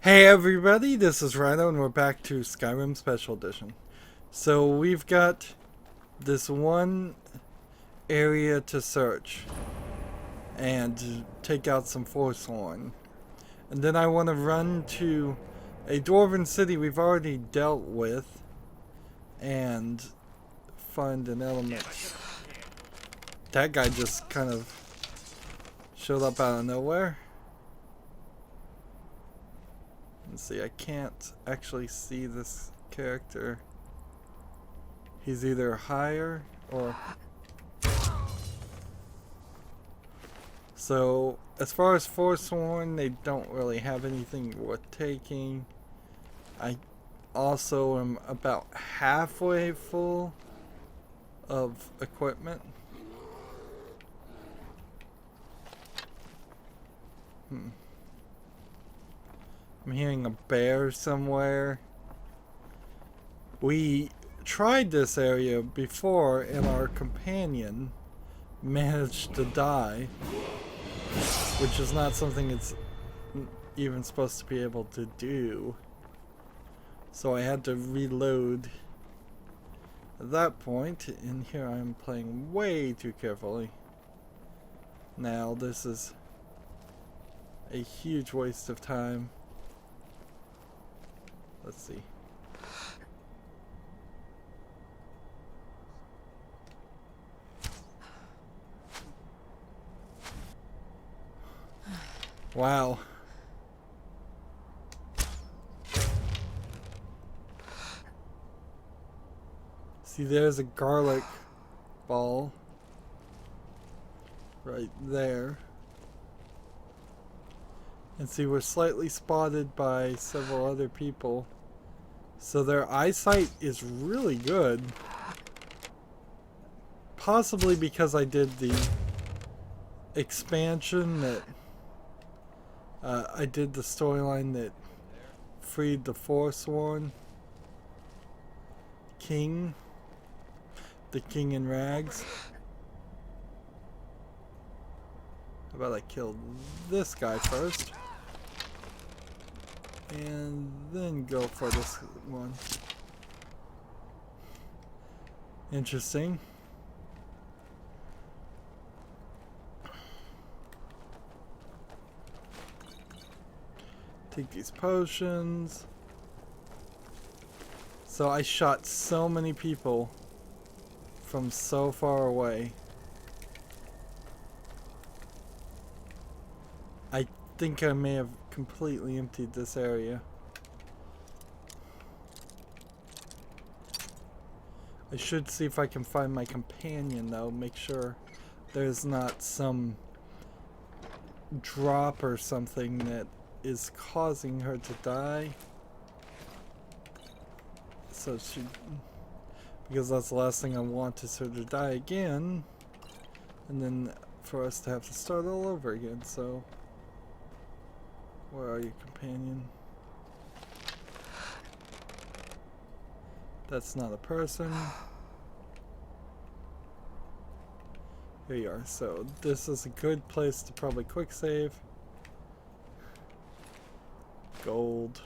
Hey everybody, this is Rydo and we're back to Skyrim Special Edition. So we've got this one area to search and take out some Forsworn. And then I want to run to a dwarven city we've already dealt with and find an element. That guy just kind of showed up out of nowhere. Let's see, I can't actually see this character. He's either higher or... So, as far as Forsworn, they don't really have anything worth taking. I also am about halfway full of equipment. I'm hearing a bear somewhere. We tried this area before and our companion managed to die, which is not something it's even supposed to be able to do. So I had to reload at that point, and here I'm playing way too carefully. Now this is a huge waste of time. Let's see. Wow. See, there's a garlic ball right there. And see, we're slightly spotted by several other people. So their eyesight is really good. Possibly because I did the expansion that... I did the storyline that freed the Forsworn King. The King in Rags. How about I kill this guy first? And then go for this one. Interesting. Take these potions. So I shot so many people from so far away. I think I may have completely emptied this area. I should see if I can find my companion though, make sure there's not some drop or something that is causing her to die. So she, because that's the last thing I want is her to die again, and then for us to have to start all over again. So where are you, companion? That's not a person. Here you are. So this is a good place to probably quick save. Gold.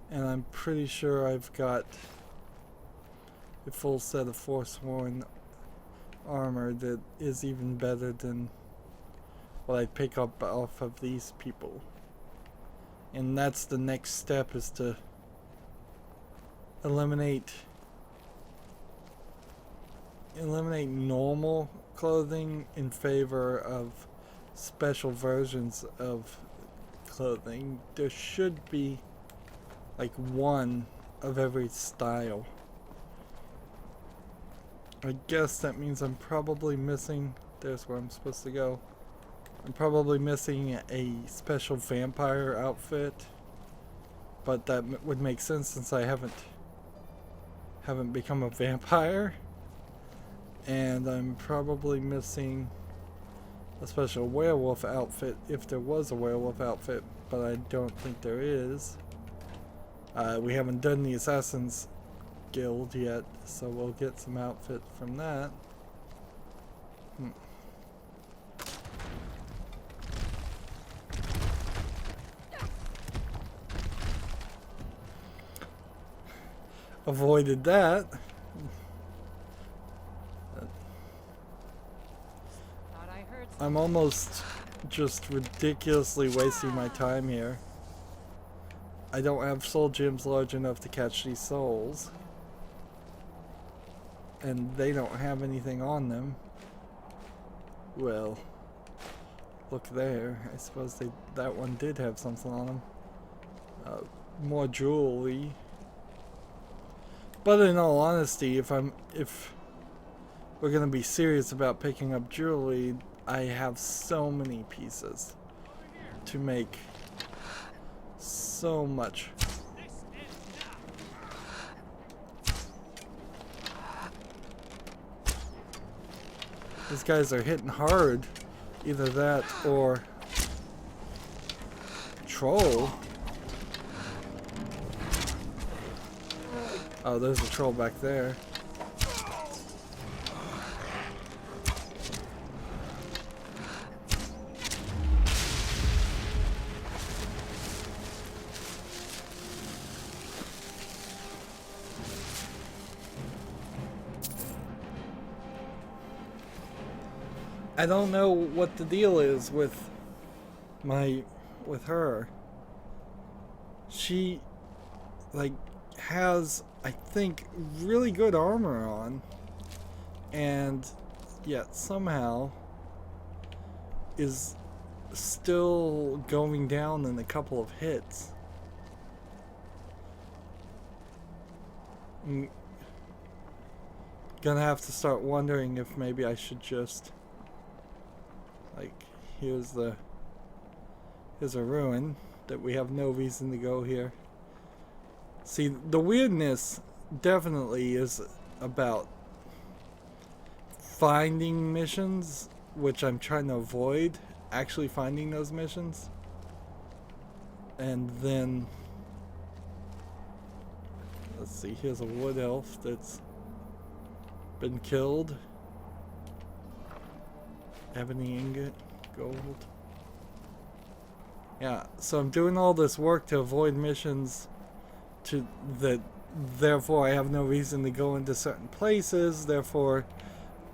And I'm pretty sure I've got a full set of Forsworn armor that is even better than what I'd pick up off of these people. And that's the next step, is to eliminate normal clothing in favor of special versions of clothing. There should be like one of every style. I guess that means I'm probably missing, there's where I'm supposed to go. I'm probably missing a special vampire outfit, but that would make sense since I haven't become a vampire. And I'm probably missing a special werewolf outfit if there was a werewolf outfit, but I don't think there is. We haven't done the Assassin's Guild yet, so we'll get some outfit from that. avoided that. I'm almost just ridiculously wasting my time here. I don't have soul gems large enough to catch these souls. And they don't have anything on them. Well, look there. I suppose that one did have something on them. More jewelry. But in all honesty, if we're gonna be serious about picking up jewelry, I have so many pieces to make so much. These guys are hitting hard. Either that or troll. Oh, there's a troll back there. I don't know what the deal is with her. She like has, I think, really good armor on, and yet somehow is still going down in a couple of hits. I'm gonna have to start wondering if maybe I should just, like, here's a ruin that we have no reason to go here. See, the weirdness definitely is about finding missions, which I'm trying to avoid, actually finding those missions. And then, let's see, here's a wood elf that's been killed. Ebony ingot, gold. Yeah, so I'm doing all this work to avoid missions therefore I have no reason to go into certain places, therefore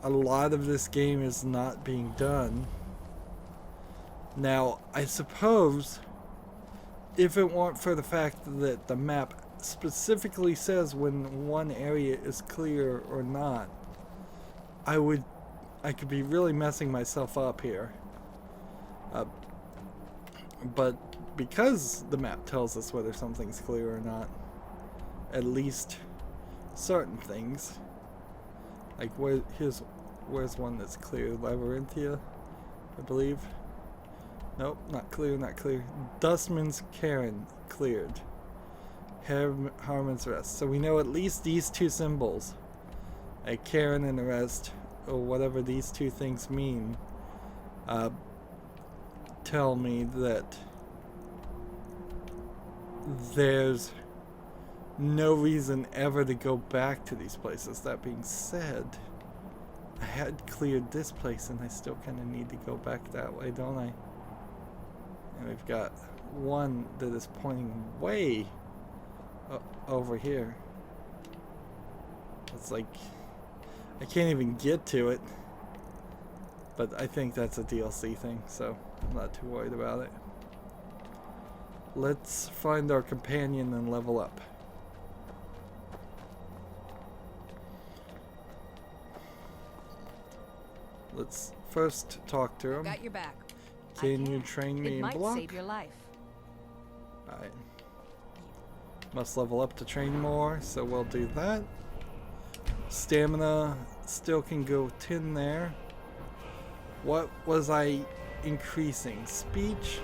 a lot of this game is not being done. Now, I suppose if it weren't for the fact that the map specifically says when one area is clear or not, I could be really messing myself up here. But because the map tells us whether something's clear or not, at least certain things, like where's one that's clear? Labyrinthia, I believe. Nope, not clear, not clear. Dustman's Cairn, cleared. Harmon's Rest. So we know at least these two symbols, a Cairn and a Rest, or whatever these two things mean, tell me that there's no reason ever to go back to these places. That being said, I had cleared this place and I still kind of need to go back that way, don't I? And we've got one that is pointing way over here. It's like I can't even get to it, but I think that's a DLC thing, so I'm not too worried about it. Let's find our companion and level up. Let's first talk to him. Got your back. Can you train me in block? It might save your life. Alright. Must level up to train more, so we'll do that. Stamina still can go 10 there. What was I increasing? Speech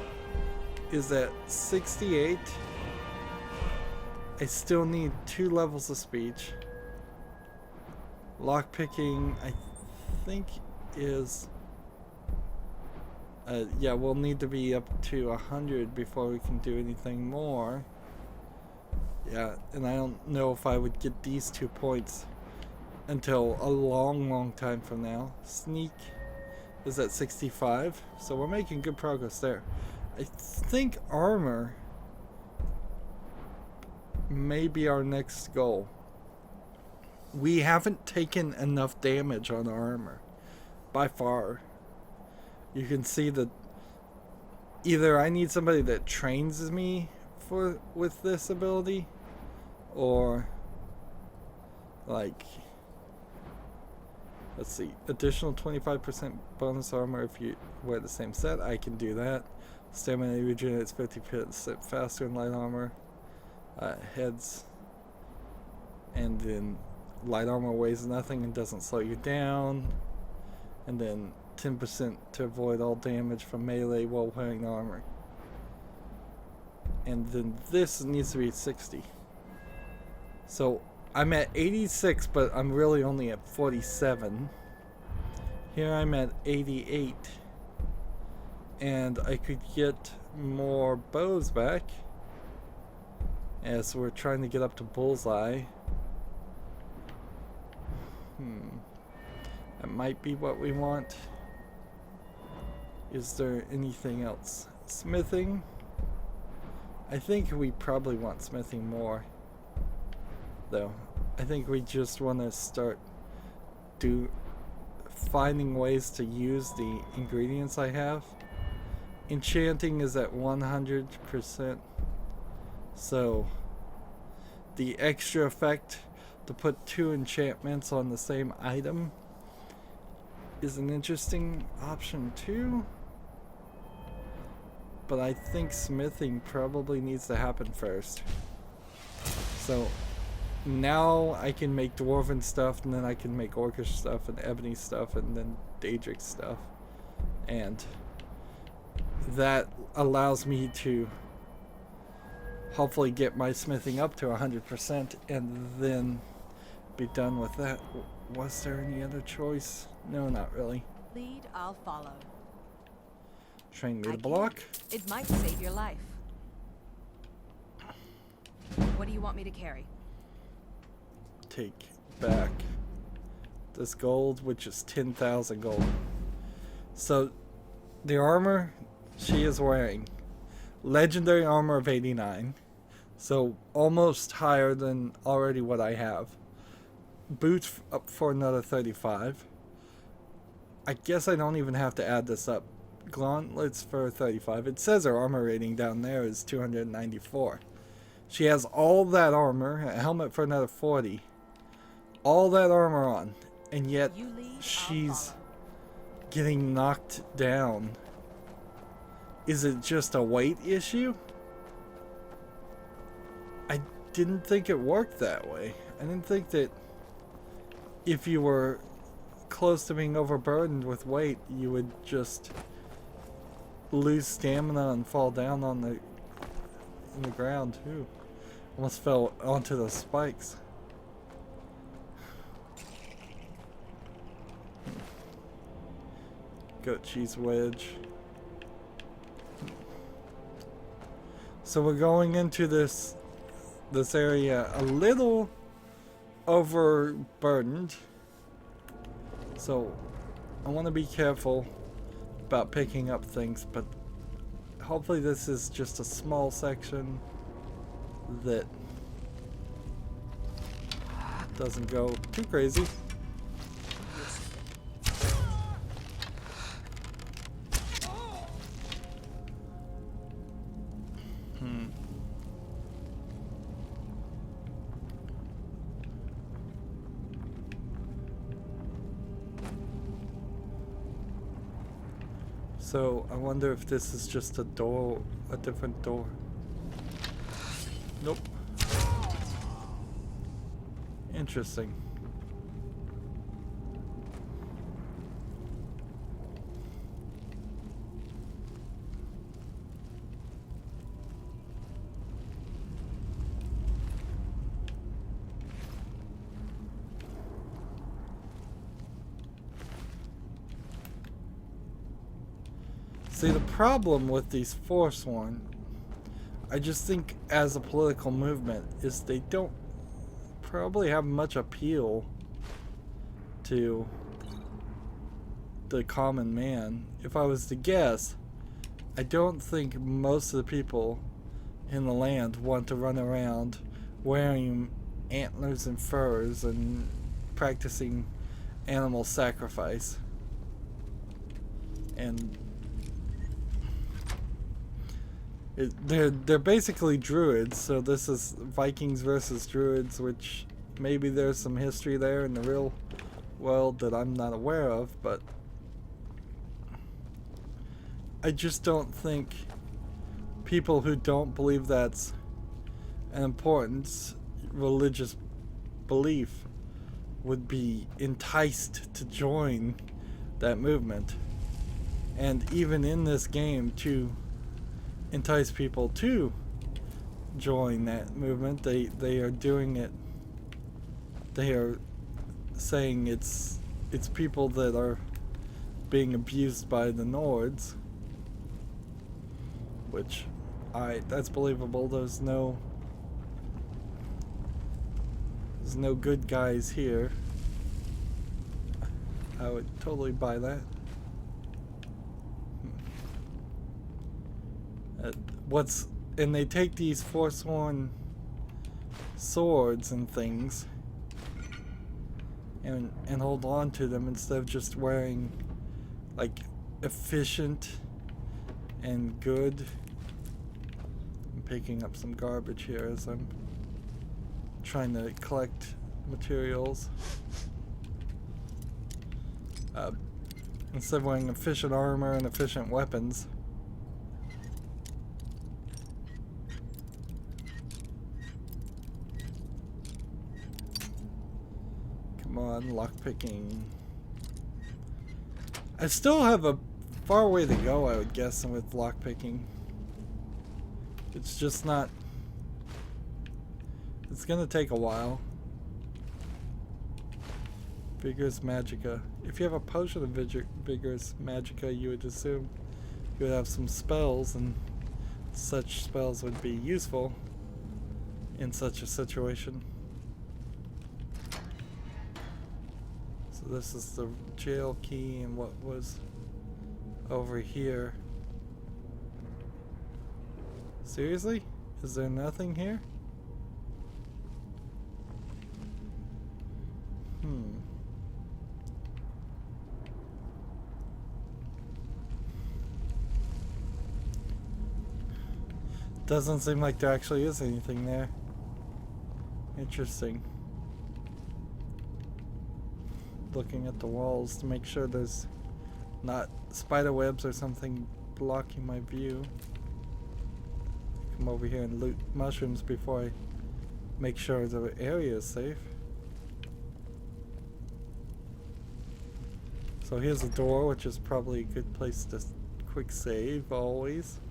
is at 68. I still need 2 levels of speech. Lockpicking, I think, is yeah, we'll need to be up to 100 before we can do anything more. Yeah, and I don't know if I would get these 2 points until a long time from now. Sneak is at 65, so we're making good progress there. I think armor may be our next goal. we haven't taken enough damage on our armor. By far. You can see that either I need somebody that trains me with this ability, or like, let's see, additional 25% bonus armor if you wear the same set. I can do that. Stamina regenerates 50% faster in light armor. Heads, and then light armor weighs nothing and doesn't slow you down. And then 10% to avoid all damage from melee while wearing armor. And then this needs to be 60. So I'm at 86, but I'm really only at 47. Here I'm at 88. And I could get more bows back, as we're trying to get up to bullseye. That might be what we want. Is there anything else? Smithing? I think we probably want smithing more, though. I think we just want to start finding ways to use the ingredients I have. Enchanting is at 100%, so the extra effect to put 2 enchantments on the same item is an interesting option too. But I think smithing probably needs to happen first. So now I can make dwarven stuff, and then I can make orcish stuff, and ebony stuff, and then daedric stuff. And that allows me to hopefully get my smithing up to 100% and then be done with that. Was there any other choice? No, not really. Lead, I'll follow. Train me to block. It might save your life. What do you want me to carry? Take back this gold, which is 10,000 gold. So the armor she is wearing, legendary armor of 89, so almost higher than already what I have. Boots up for another 35. I guess I don't even have to add this up. Gauntlets for 35. It says her armor rating down there is 294. She has all that armor, a helmet for another 40. All that armor on, and yet she's getting knocked down. Is it just a weight issue? I didn't think it worked that way. I didn't think that if you were close to being overburdened with weight, you would just lose stamina and fall down on the ground too. Almost fell onto the spikes. Goat cheese wedge. So we're going into this area a little overburdened. So I want to be careful about picking up things, but hopefully this is just a small section that doesn't go too crazy. So I wonder if this is just a door, a different door. Nope. Interesting. See, the problem with these Forsworn, I just think as a political movement, is they don't probably have much appeal to the common man. If I was to guess, I don't think most of the people in the land want to run around wearing antlers and furs and practicing animal sacrifice. And they're basically druids, so this is Vikings versus druids, which maybe there's some history there in the real world that I'm not aware of, but I just don't think people who don't believe that's an important religious belief would be enticed to join that movement. And even in this game, to entice people to join that movement, they are doing it. They are saying it's people that are being abused by the Nords, which that's believable. There's no good guys here. I would totally buy that. And they take these forsworn swords and things and hold on to them instead of just wearing like efficient and good. I'm picking up some garbage here as I'm trying to collect materials. Instead of wearing efficient armor and efficient weapons. Come on, lockpicking. I still have a far way to go, I would guess, with lockpicking. It's just not... It's gonna take a while. Vigorous Magica. If you have a potion of Vigorous Magica, you would assume you would have some spells, and such spells would be useful in such a situation. So this is the jail key, and what was over here. Seriously? Is there nothing here? Doesn't seem like there actually is anything there. Interesting. Looking at the walls to make sure there's not spider webs or something blocking my view. Come over here and loot mushrooms before I make sure the area is safe. So here's a door, which is probably a good place to quick save always.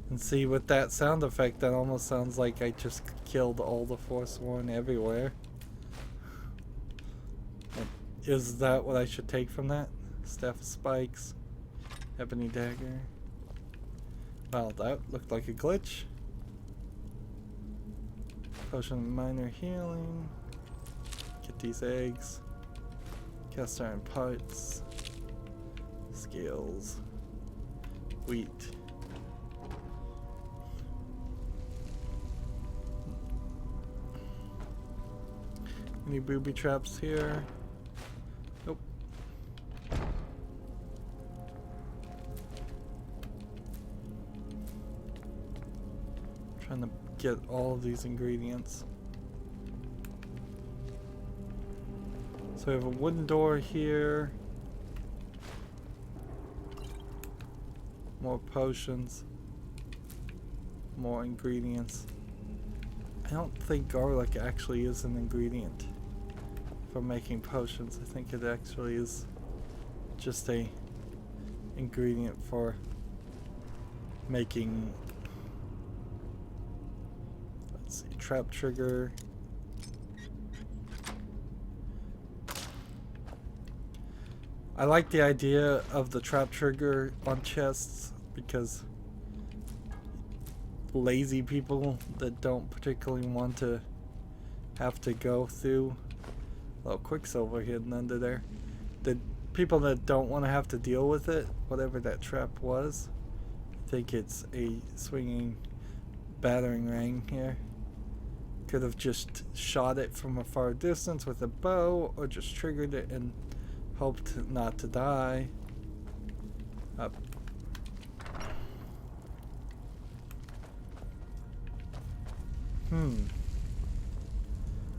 And see, with that sound effect, that almost sounds like I just killed all the Forsworn everywhere. Is that what I should take from that? Staff of Spikes, Ebony Dagger. Well, that looked like a glitch. Potion of Minor Healing. Get these eggs. Cast iron parts. Scales. Wheat. Any booby traps here? Nope. Trying to get all of these ingredients. So we have a wooden door here. More potions. More ingredients. I don't think garlic actually is an ingredient for making potions. I think it actually is just a ingredient for making, let's see, trap trigger. I like the idea of the trap trigger on chests because lazy people that don't particularly want to have to go through little quicksilver hidden under there. The people that don't want to have to deal with it, whatever that trap was, think it's a swinging battering ram here. Could have just shot it from a far distance with a bow, or just triggered it and hoped not to die. Up.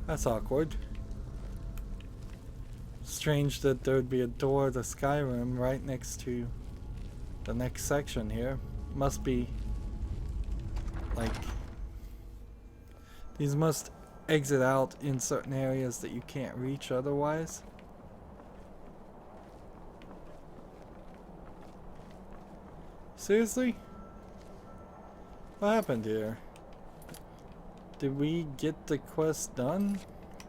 That's awkward. Strange that there'd be a door to Skyrim right next to the next section here. Must be like these must exit out in certain areas that you can't reach otherwise. Seriously? What happened here? Did we get the quest done?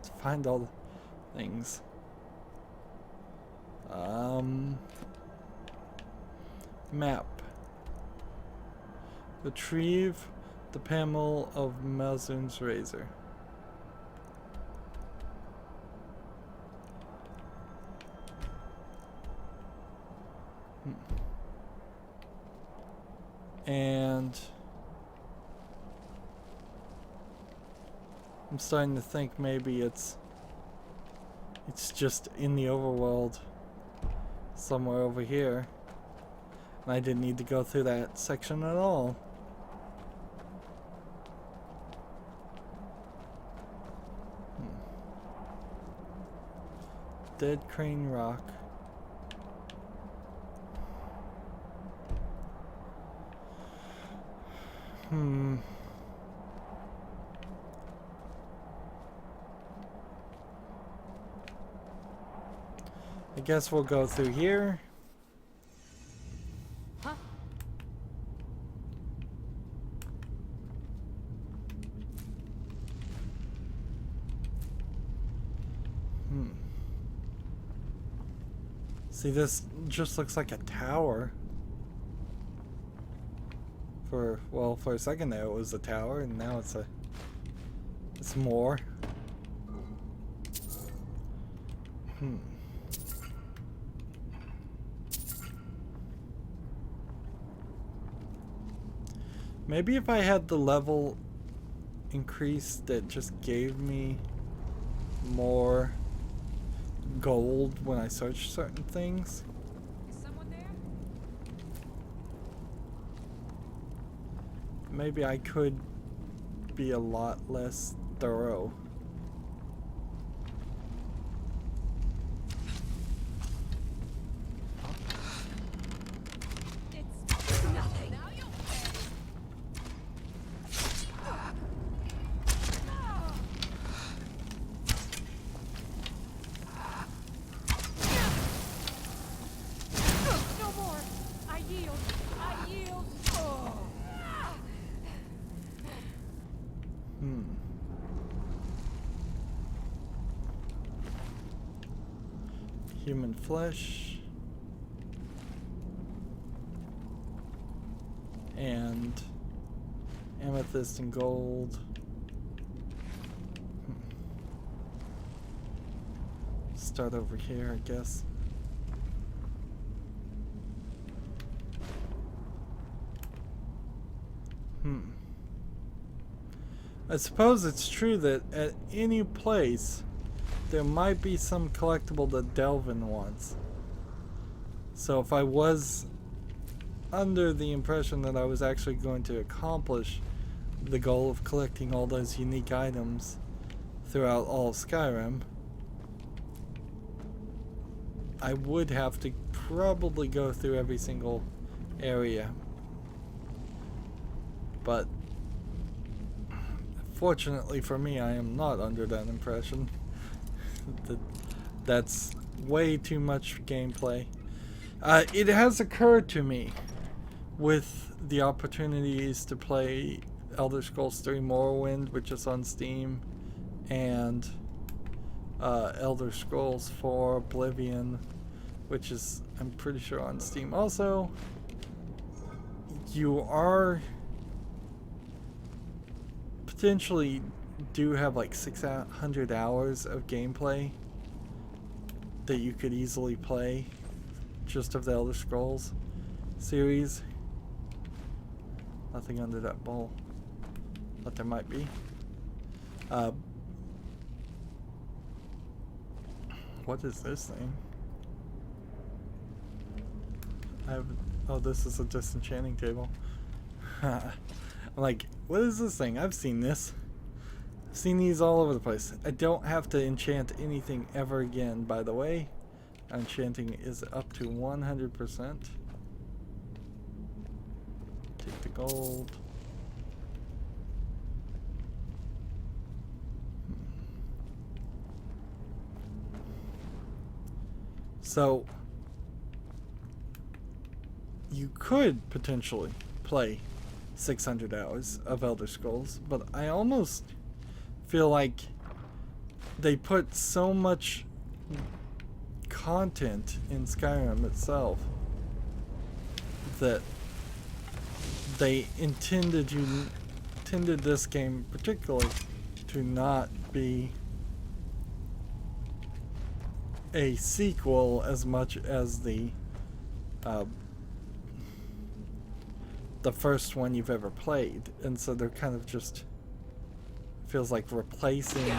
To find all the things. Map. Retrieve the pommel of Malzun's razor. And I'm starting to think maybe it's just in the overworld somewhere over here, and I didn't need to go through that section at all. Dead Crane Rock. I guess we'll go through here. Huh? See, this just looks like a tower. For a second there it was a tower, and now it's more. Maybe if I had the level increase that just gave me more gold when I search certain things. Is someone there? Maybe I could be a lot less thorough. It's nothing. Now you'll pay. No more. I yield. I yield. Oh. Human flesh. And amethyst and gold. Start over here, I guess. I suppose it's true that at any place there might be some collectible that Delvin wants. So if I was under the impression that I was actually going to accomplish the goal of collecting all those unique items throughout all of Skyrim, I would have to probably go through every single area. But fortunately for me, I am not under that impression. That's way too much gameplay. It has occurred to me with the opportunities to play Elder Scrolls 3 Morrowind, which is on Steam, and Elder Scrolls 4 Oblivion, which is, I'm pretty sure, on Steam also. You are potentially do have like 600 hours of gameplay that you could easily play just of the Elder Scrolls series. Nothing under that bowl, but there might be. What is this thing? Oh, this is a disenchanting table. I'm like, what is this thing? I've seen this. I've seen these all over the place. I don't have to enchant anything ever again, by the way. Enchanting is up to 100%. Take the gold. So, you could potentially play 600 hours of Elder Scrolls, but I almost feel like they put so much content in Skyrim itself that they intended this game particularly to not be a sequel as much as the first one you've ever played, and so they're kind of just feels like replacing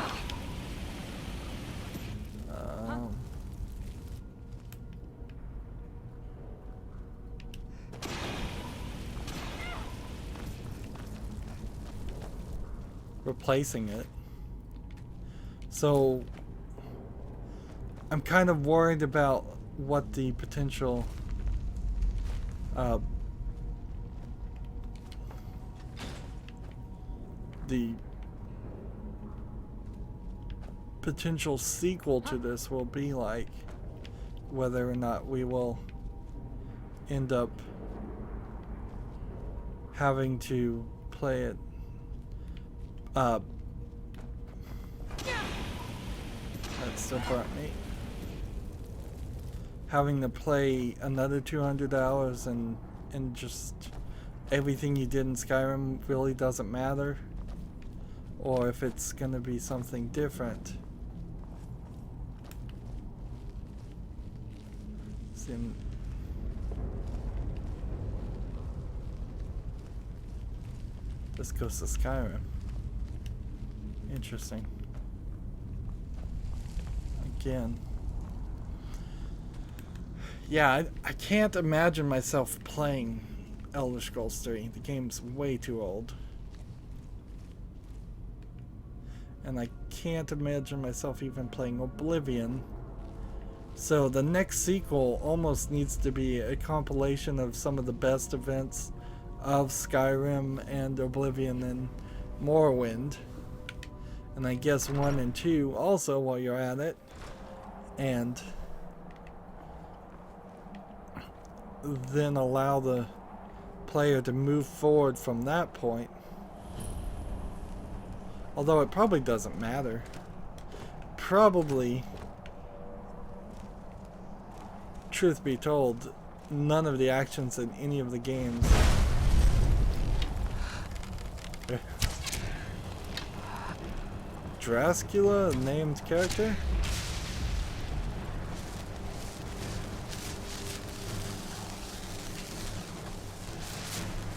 replacing it. So I'm kind of worried about what the potential sequel to this will be like, whether or not we will end up having to play it that still brought me having to play another 200 hours and just everything you did in Skyrim really doesn't matter, or if it's gonna be something different. This goes to Skyrim. Interesting. Again. Yeah, I can't imagine myself playing Elder Scrolls 3. The game's way too old. And I can't imagine myself even playing Oblivion. So the next sequel almost needs to be a compilation of some of the best events of Skyrim and Oblivion and Morrowind. And I guess 1 and 2 also while you're at it. And then allow the player to move forward from that point. Although it probably doesn't matter. Probably, truth be told, none of the actions in any of the games Dracula, a named character?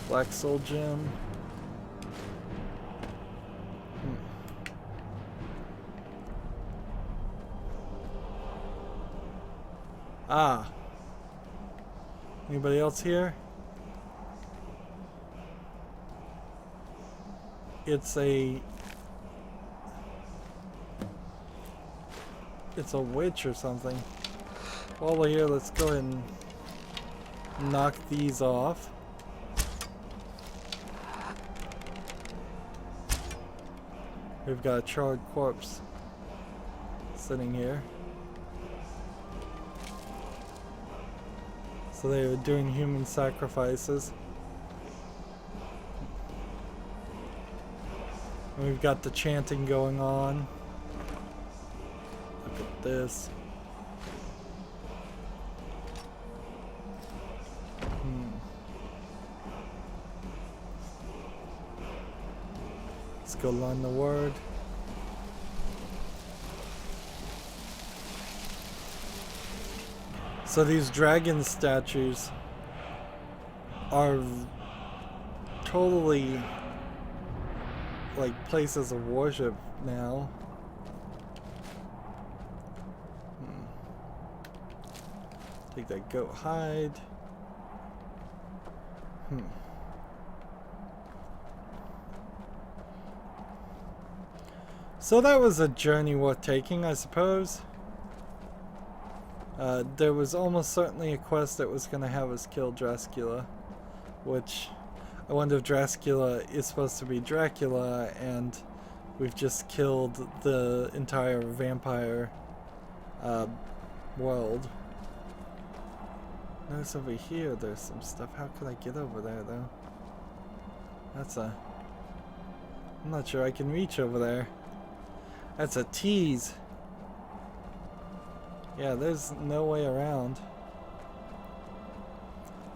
Black Soul Gem. Ah. Anybody else here? It's a witch or something. While we're here, let's go ahead and knock these off. We've got a charred corpse sitting here. So they were doing human sacrifices. And we've got the chanting going on. Look at this. Let's go learn the word. So these dragon statues are totally like places of worship now. Take that goat hide. So that was a journey worth taking, I suppose. There was almost certainly a quest that was going to have us kill Dracula, which I wonder if Dracula is supposed to be Dracula and we've just killed the entire vampire world. Notice over here there's some stuff. How could I get over there though? That's a... I'm not sure I can reach over there. That's a tease. Yeah, there's no way around.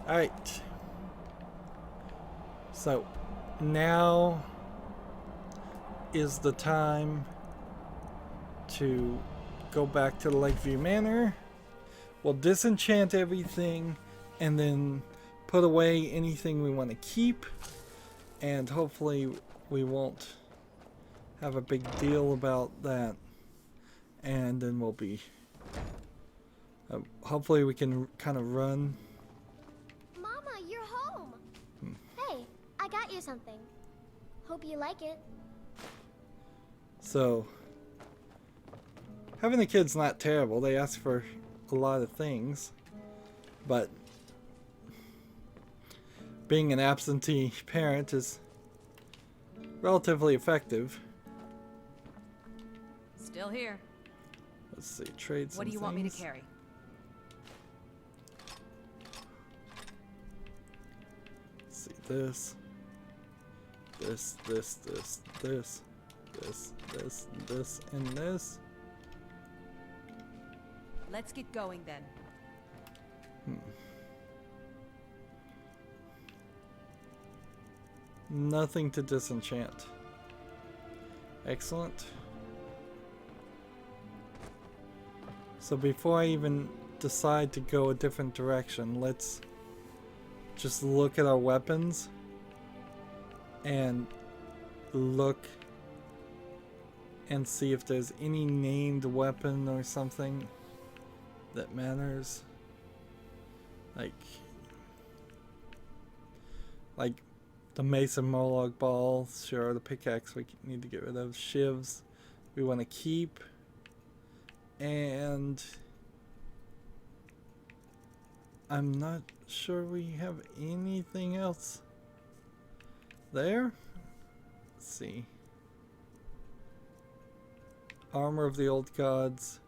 Alright. So, now is the time to go back to the Lakeview Manor. We'll disenchant everything and then put away anything we want to keep. And hopefully we won't have a big deal about that. And then we'll be... hopefully we can kind of run. Mama, you're home. Hey, I got you something. Hope you like it. So, having a kid's not terrible. They ask for a lot of things, but being an absentee parent is relatively effective. Still here. Let's see, trade some What do you want me to things. carry? Let's see, this, this, and this. Let's get going then. Nothing to disenchant. Excellent. So before I even decide to go a different direction, let's just look at our weapons and look and see if there's any named weapon or something that matters. Like the Mace and Moloch ball, sure, the pickaxe we need to get rid of, shivs we want to keep, and I'm not sure we have anything else there. Let's see. Armor of the Old Gods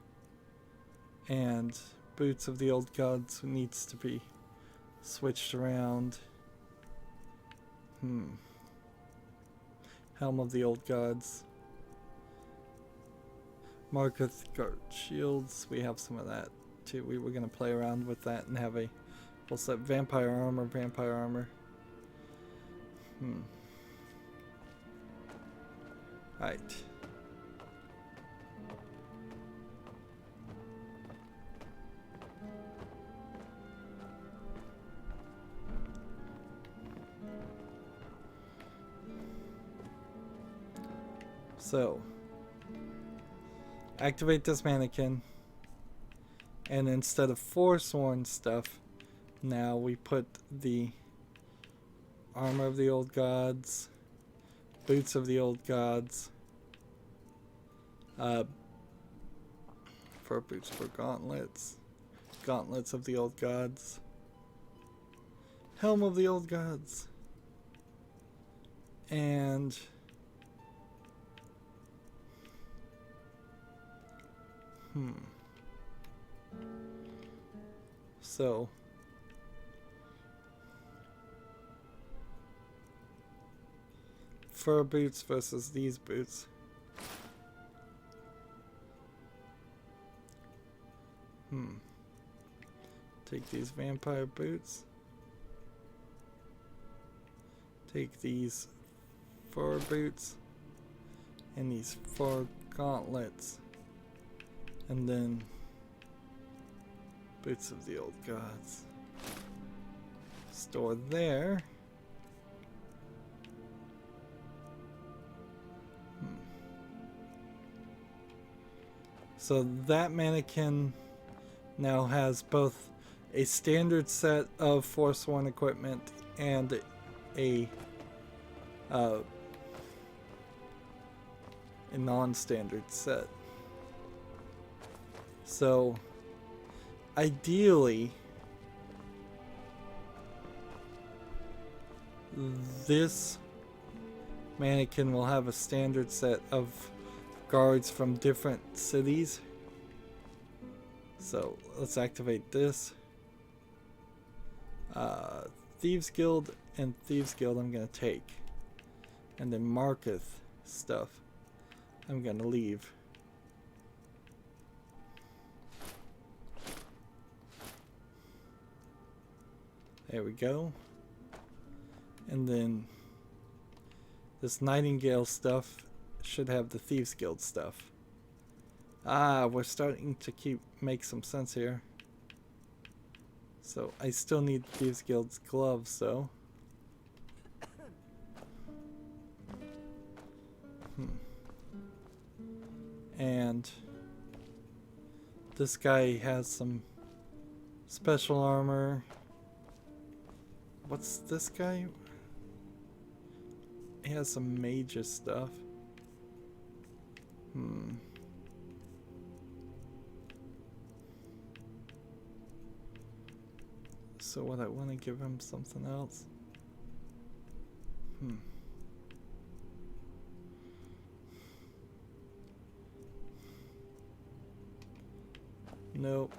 and Boots of the Old Gods needs to be switched around. Helm of the Old Gods. Marketh Guard Shields, we have some of that too. We were going to play around with that and have a full set. Vampire Armor. Right. So, activate this mannequin, and instead of Forsworn stuff, now we put the Armor of the Old Gods, Boots of the Old Gods, fur boots for gauntlets, gauntlets of the Old Gods, Helm of the Old Gods, and so fur boots versus these boots. Take these vampire boots. Take these fur boots and these fur gauntlets. And then Boots of the Old Gods. Store there. So that mannequin now has both a standard set of Forsworn equipment and a non-standard set. So ideally this mannequin will have a standard set of guards from different cities. So let's activate this. Thieves Guild and Thieves Guild I'm gonna take. And then Marketh stuff I'm gonna leave. There we go. And then this Nightingale stuff should have the Thieves Guild stuff. Ah, we're starting to make some sense here. So I still need Thieves Guild's gloves though. And this guy has some special armor. What's this guy? He has some major stuff. So what, I want to give him something else? Nope.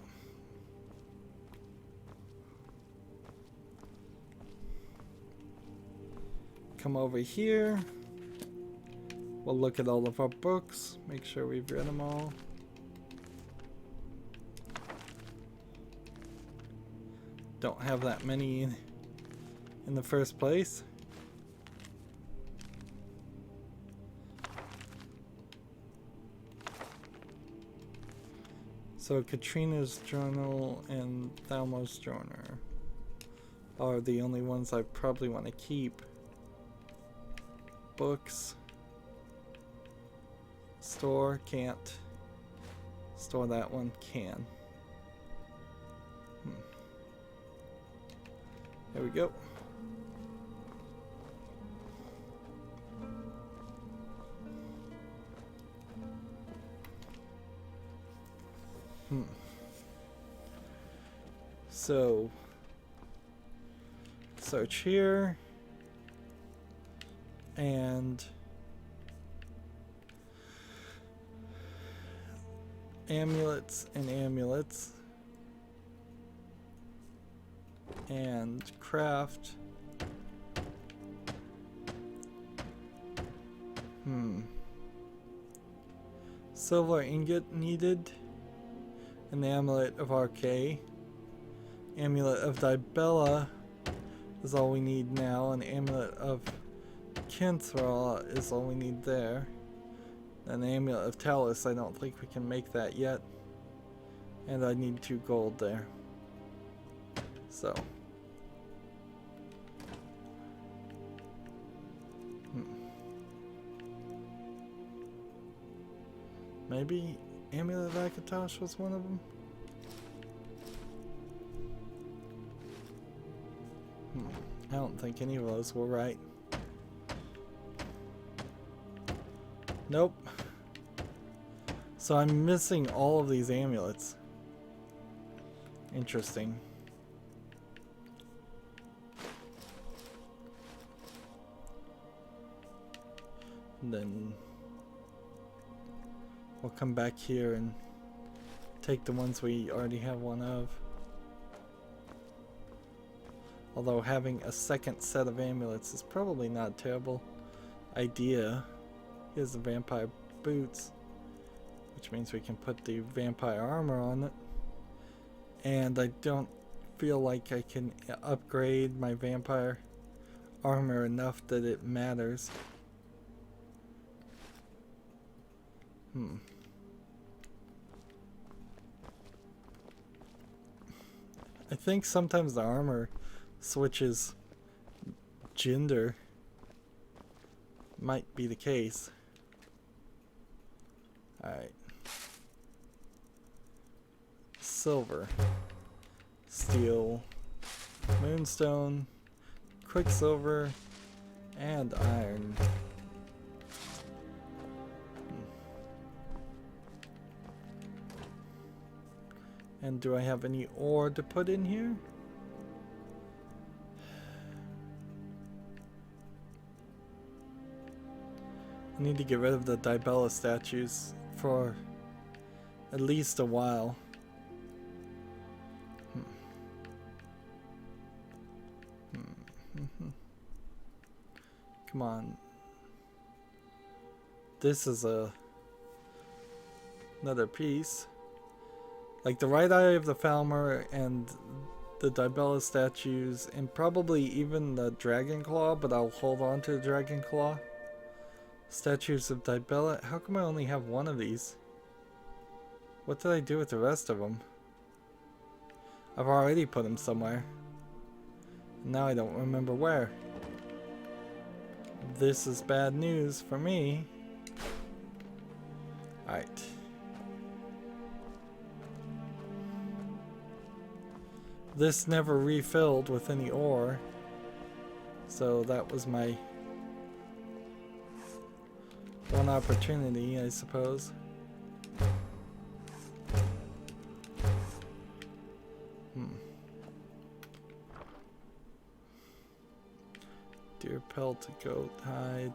Come over here. We'll look at all of our books, make sure we've read them all. Don't have that many in the first place. So Katrina's journal and Thalmo's journal are the only ones I probably want to keep. Books. Store, can't. Store that one, can. There we go. So, search here. And amulets and amulets. And craft. Silver ingot needed. An amulet of RK. Amulet of Dibella is all we need now. An amulet of Kinthral is all we need there. An amulet of Talus, I don't think we can make that yet. And I need 2 gold there. So. Maybe Amulet of Akatosh was one of them? I don't think any of those were right. Nope. So I'm missing all of these amulets. Interesting. And then we'll come back here and take the ones we already have one of. Although having a second set of amulets is probably not a terrible idea. Here's the vampire boots, which means we can put the vampire armor on it. And I don't feel like I can upgrade my vampire armor enough that it matters. I think sometimes the armor switches gender. Might be the case. Alright. Silver. Steel. Moonstone. Quicksilver. And iron. And do I have any ore to put in here? I need to get rid of the Dibella statues for at least a while. Come on. This is another piece. Like the right eye of the Falmer and the Dibella statues, and probably even the Dragon Claw, but I'll hold on to the Dragon Claw. Statues of Dibella. How come I only have one of these? What did I do with the rest of them? I've already put them somewhere. Now I don't remember where. This is bad news for me. Alright. This never refilled with any ore. So that was my one opportunity, I suppose. Deer pelt, goat hide.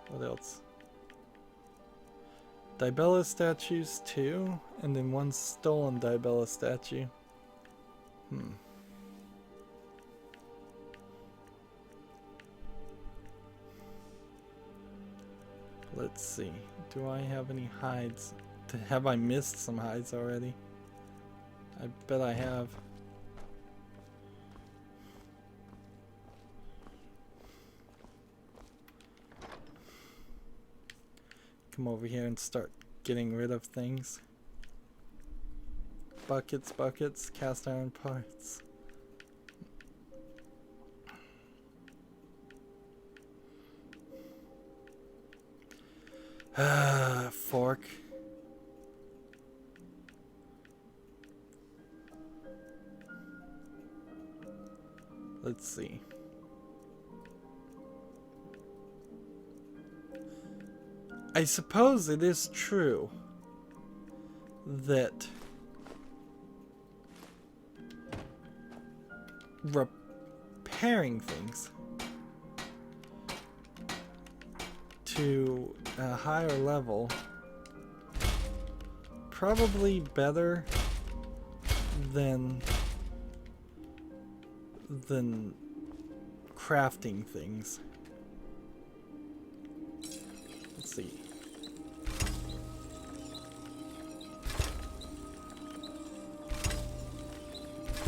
What else? Dibella statues too, and then one stolen Dibella statue. Let's see. Do I have any hides? Have I missed some hides already? I bet I have. Come over here and start getting rid of things. Buckets, buckets, cast iron parts. Fork. Let's see. I suppose it is true that repairing things to a higher level probably better than crafting things. Let's see.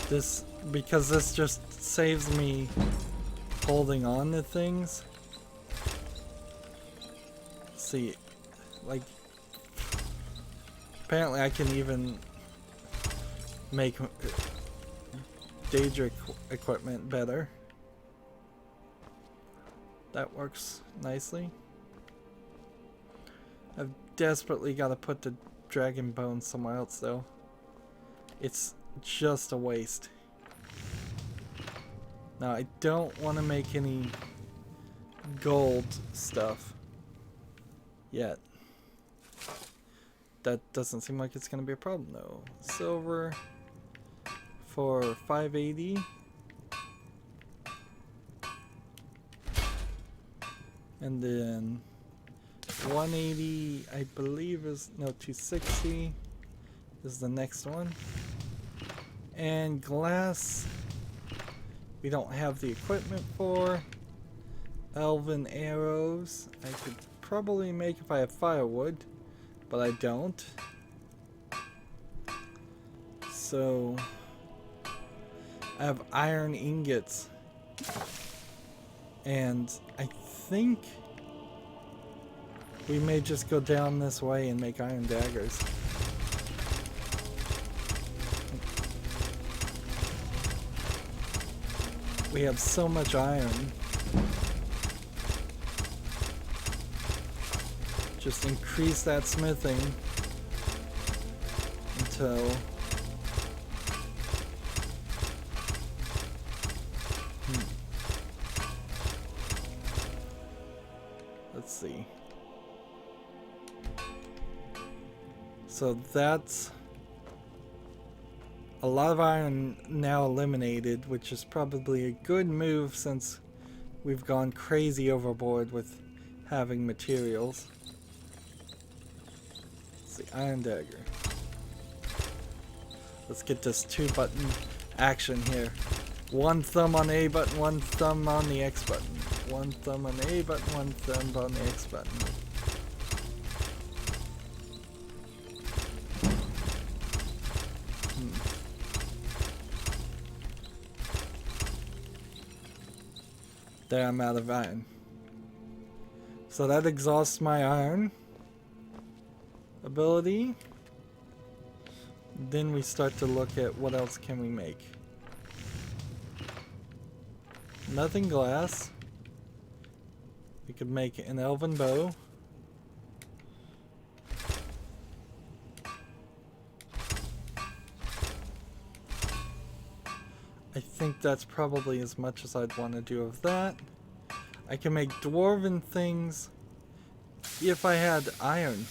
This, because this just saves me holding on to things. Let's see, like, apparently I can even make Daedric equipment better. That works nicely. I've desperately got to put the dragon bone somewhere else though. It's just a waste. Now I don't want to make any gold stuff yet. That doesn't seem like it's going to be a problem though. Silver for 580. And then 180 I believe is, no, 260 is the next one. And glass we don't have the equipment for. Elven arrows I could probably make if I have firewood, but I don't. So I have iron ingots, and I think we may just go down this way and make iron daggers. We have so much iron. Just increase that smithing until let's see. So that's a lot of iron now eliminated, which is probably a good move since we've gone crazy overboard with having materials. Let's see, iron dagger. Let's get this 2-button action here. One thumb on A button, one thumb on the X button. One thumb on the A button, one thumb on the X button. There, I'm out of iron. So that exhausts my iron ability. Then we start to look at what else can we make. Nothing glass. We could make an elven bow. I think that's probably as much as I'd want to do of that. I can make dwarven things if I had iron.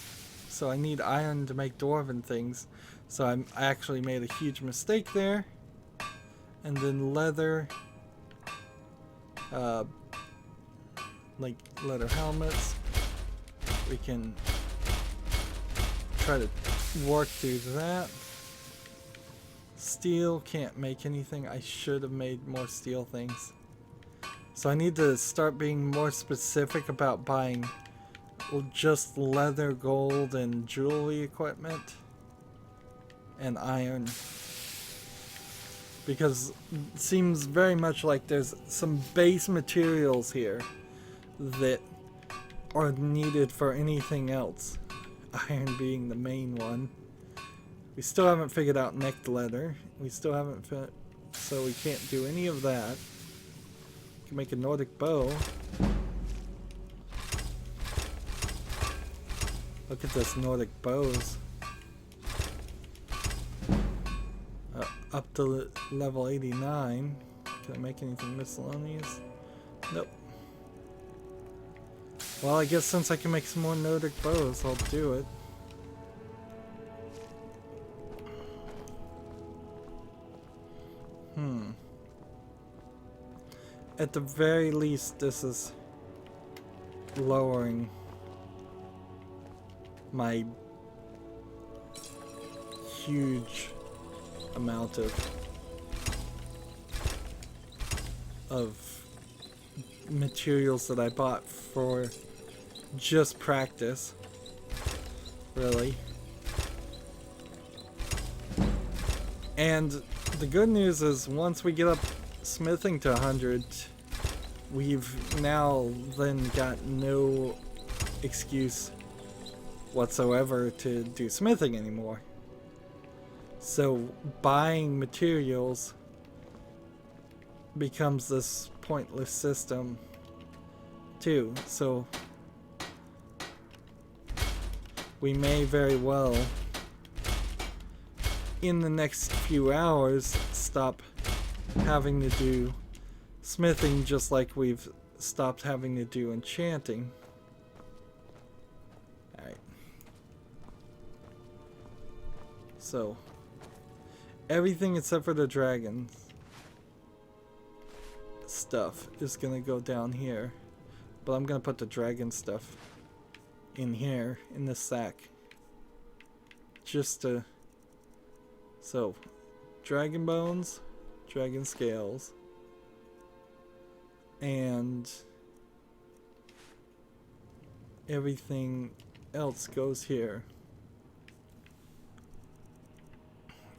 So I need iron to make dwarven things. So I actually made a huge mistake there. And then leather, like leather helmets. We can try to work through that. Steel, can't make anything. I should have made more steel things. So I need to start being more specific about buying just leather, gold, and jewelry equipment. And iron. Because it seems very much like there's some base materials here that are needed for anything else. Iron being the main one. We still haven't figured out necked leather. We still haven't so we can't do any of that. We can make a Nordic bow. Look at this Nordic bows. Up to level 89. Can I make anything miscellaneous? Nope. Well, I guess since I can make some more Nordic bows, I'll do it. At the very least, this is lowering my huge amount of materials that I bought for just practice, really. And the good news is once we get up smithing to 100, we've now then got no excuse whatsoever to do smithing anymore. So buying materials becomes this pointless system too. So we may very well in the next few hours stop having to do smithing, just like we've stopped having to do enchanting. Alright. So everything except for the dragons stuff is gonna go down here. But I'm gonna put the dragon stuff in here, in this sack. Just to... So, dragon bones, dragon scales, and everything else goes here.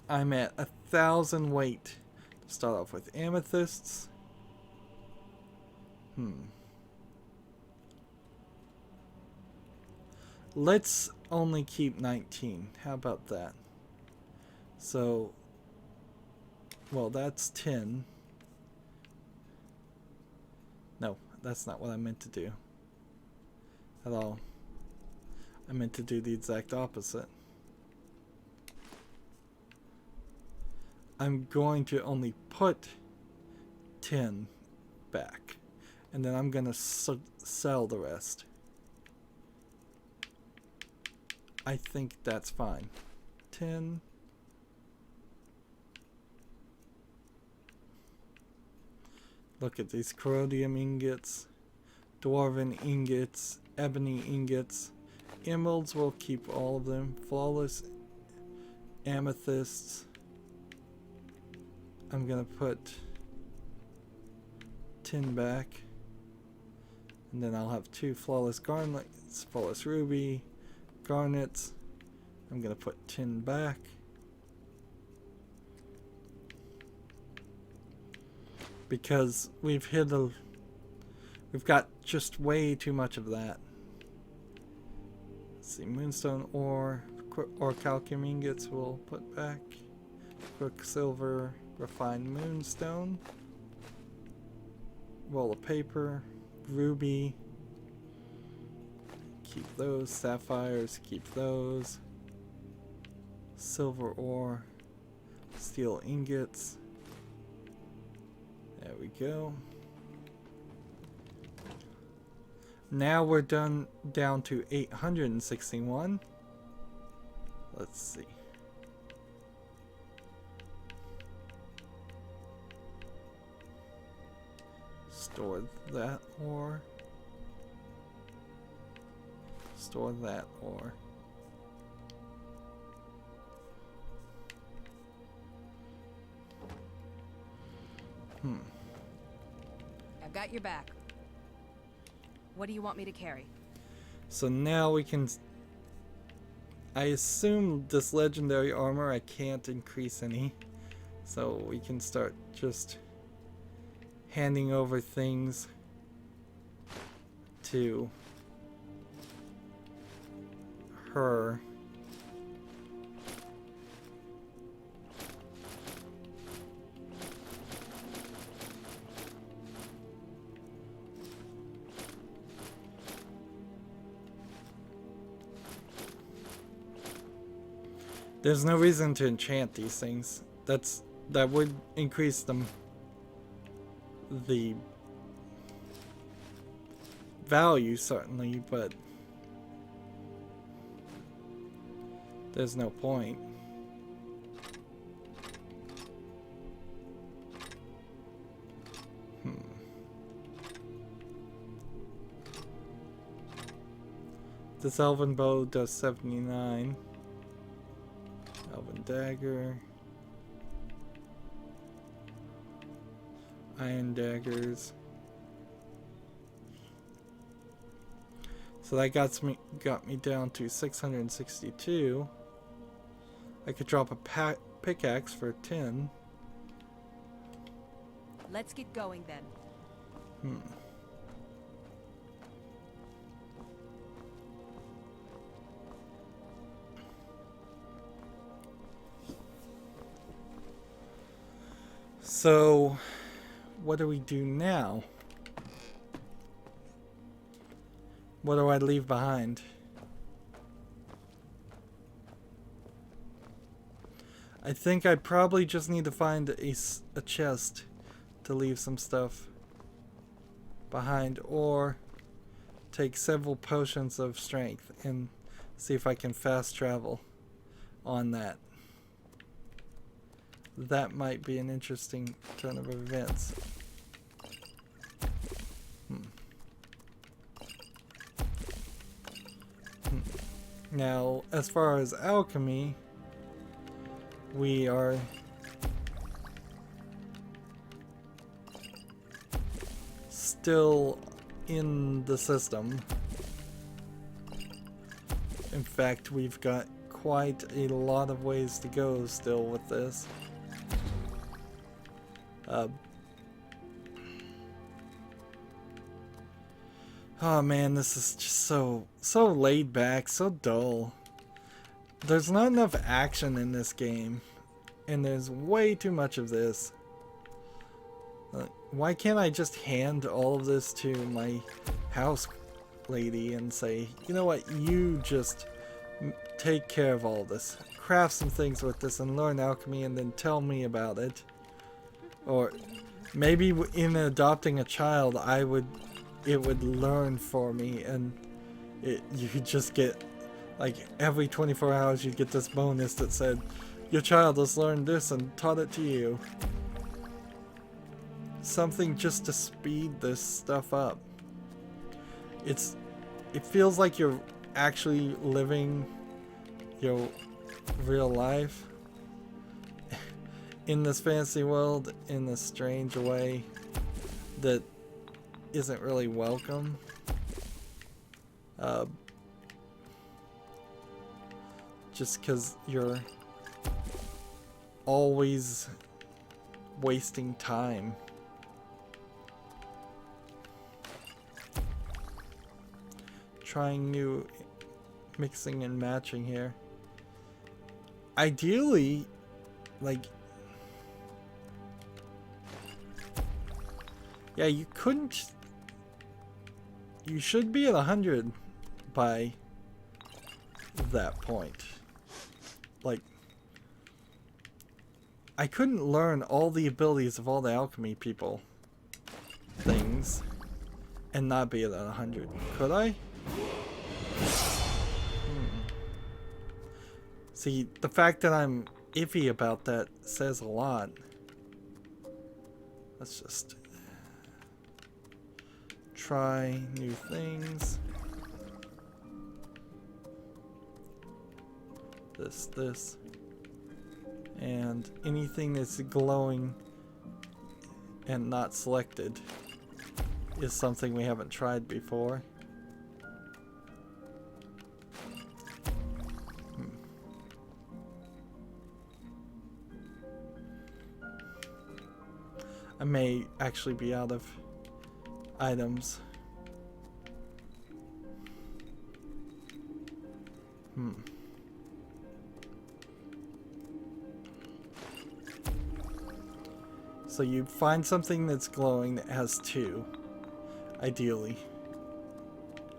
I'm at 1,000 weight to start off with. Amethysts. Let's only keep 19. How about that? So, well, that's 10. That's not what I meant to do at all. I meant to do the exact opposite. I'm going to only put 10 back, and then I'm gonna sell the rest. I think that's fine. 10. Look at these corrodium ingots, dwarven ingots, ebony ingots. Emeralds, will keep all of them. Flawless amethysts. I'm gonna put 10 back. And then I'll have 2 flawless garnets, flawless ruby, garnets. I'm gonna put 10 back. Because we've got just way too much of that. Let's see, moonstone ore, calcium ingots we'll put back. Quicksilver, refined moonstone. Roll of paper, ruby. Keep those. Sapphires, keep those. Silver ore, steel ingots. There we go. Now we're down to 861. Let's see. Store that ore. Store that ore. I've got your back. What do you want me to carry? So now we can... I assume this legendary armor I can't increase any. So we can start just handing over things to her. There's no reason to enchant these things. That would increase the value certainly, but there's no point. This elven bow does 79. Elven dagger. Iron daggers. So that got me down to 662. I could drop a pickaxe for 10. Let's get going then. So, what do we do now? What do I leave behind? I think I probably just need to find a chest to leave some stuff behind, or take several potions of strength and see if I can fast travel on that. That might be an interesting turn of events. Now, as far as alchemy, we are still in the system. In fact, we've got quite a lot of ways to go still with this. Oh man, this is just so laid back, so dull. There's not enough action in this game, and there's way too much of this. why can't I just hand all of this to my house lady and say, you know what, you just take care of all this, craft some things with this and learn alchemy and then tell me about it. Or maybe in adopting a child, it would learn for me, and you could just get, like, every 24 hours you get this bonus that said, your child has learned this and taught it to you. Something just to speed this stuff up. It feels like you're actually living your real life in this fantasy world in a strange way that isn't really welcome. Just because you're always wasting time. Trying new mixing and matching here. Ideally, like, yeah, you should be at 100 by that point. Like, I couldn't learn all the abilities of all the alchemy things and not be at 100, could I? See, the fact that I'm iffy about that says a lot. Let's just try new things. This. And anything that's glowing and not selected is something we haven't tried before. I may actually be out of items. So you find something that's glowing that has 2, ideally.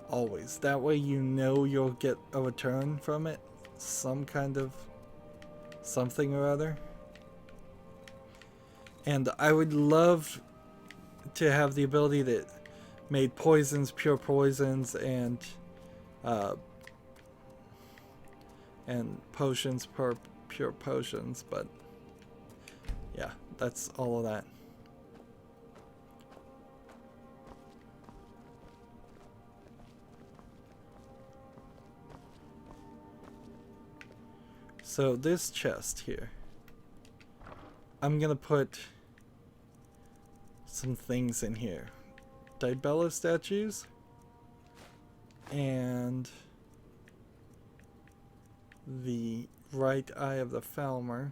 Always. That way you know you'll get a return from it. Some kind of something or other. And I would love to have the ability that made poisons pure poisons and potions pure potions, but yeah, that's all of that. So this chest here, I'm gonna put some things in here. Dibella statues and the right eye of the Falmer,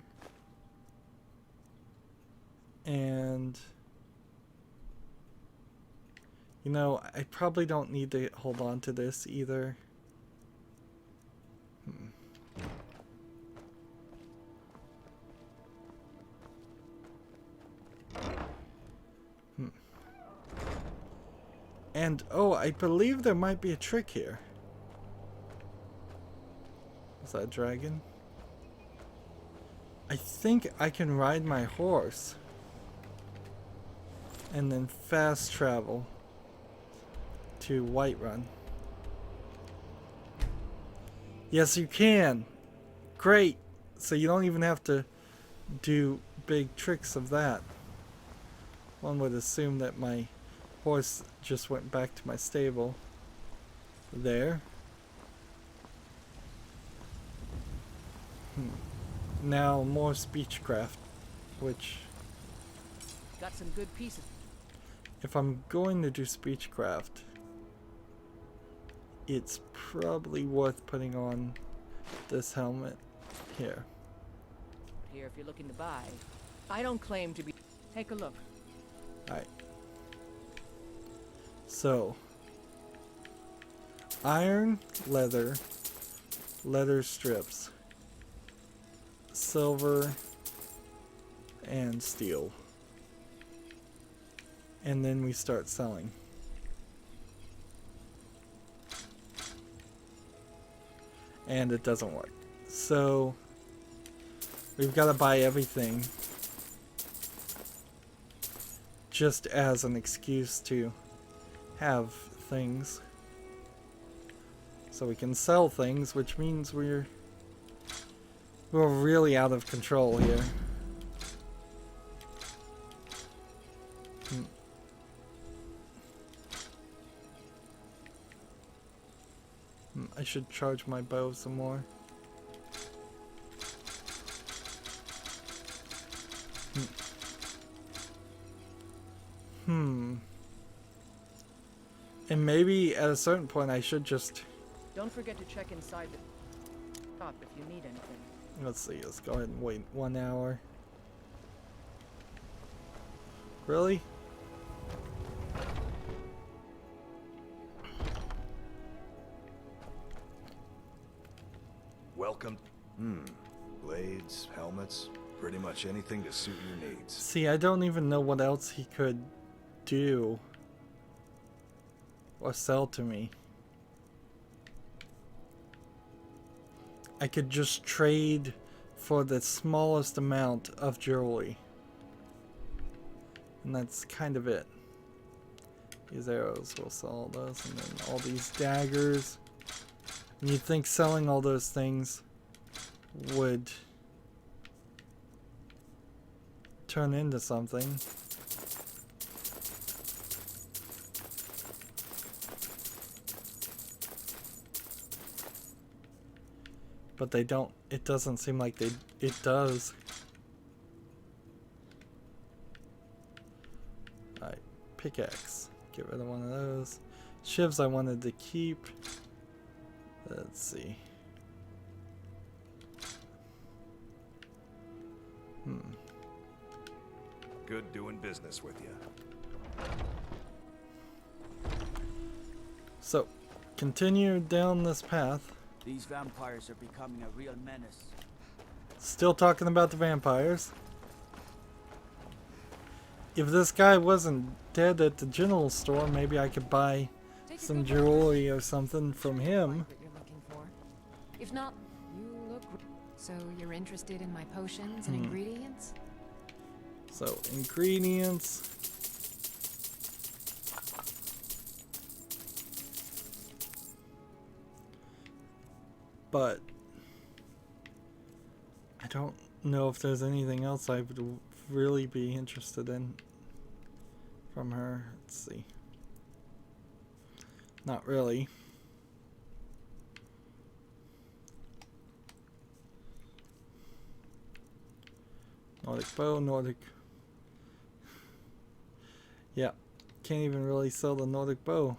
and you know, I probably don't need to hold on to this either. And oh, I believe there might be a trick here. Is that a dragon? I think I can ride my horse and then fast travel to Whiterun. Yes, you can. Great. So you don't even have to do big tricks of that. One would assume that my horse just went back to my stable. There. Now more speechcraft, which Got some good pieces. if I'm going to do speechcraft, it's probably worth putting on this helmet here. Here if you're looking to buy. I don't claim to be. Take a look. Alright. So, iron, leather strips, silver, and steel. and then we start selling. And it doesn't work. So we've got to buy everything just as an excuse to have things. So we can sell things, which means we're really out of control here. I should charge my bow some more. And maybe at a certain point I should just... Don't forget to check inside the shop if you need anything. Let's see, let's go ahead and wait 1 hour. Really? Welcome. Blades, helmets, pretty much anything to suit your needs. See, I don't even know what else he could do or sell to me. I could just trade for the smallest amount of jewelry. And that's kind of it. These arrows, we'll sell all those, and then all these daggers. And you'd think selling all those things would turn into something. But they don't, it doesn't seem like it does. Alright, pickaxe. Get rid of one of those. Shivs I wanted to keep. Let's see. Good doing business with you. So, continue down this path. These vampires are becoming a real menace. Still talking about the vampires. If this guy wasn't dead at the general store, maybe I could buy some jewelry or something from him. What you're looking for. If not, you look. So you're interested in my potions and ingredients? So, ingredients. But I don't know if there's anything else I would really be interested in from her. Let's see. Not really. Nordic bow, Nordic. Yeah, can't even really sell the Nordic bow.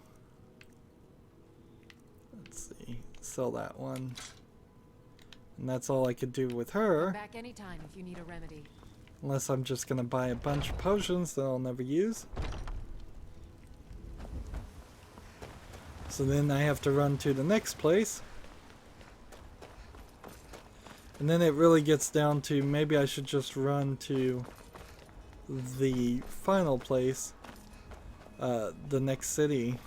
Let's see, sell that one. And that's all I could do with her. Back anytime if you need a remedy. Unless I'm just gonna buy a bunch of potions that I'll never use. So then I have to run to the next place. And then it really gets down to maybe I should just run to the final place, the next city,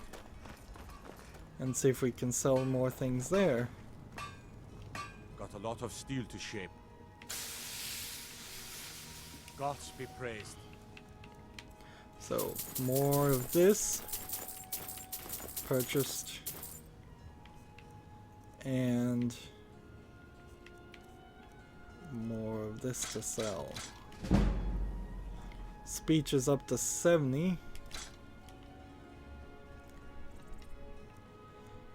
and see if we can sell more things there. Got a lot of steel to shape. Gods be praised. So more of this purchased, and more of this to sell. Speech is up to 70.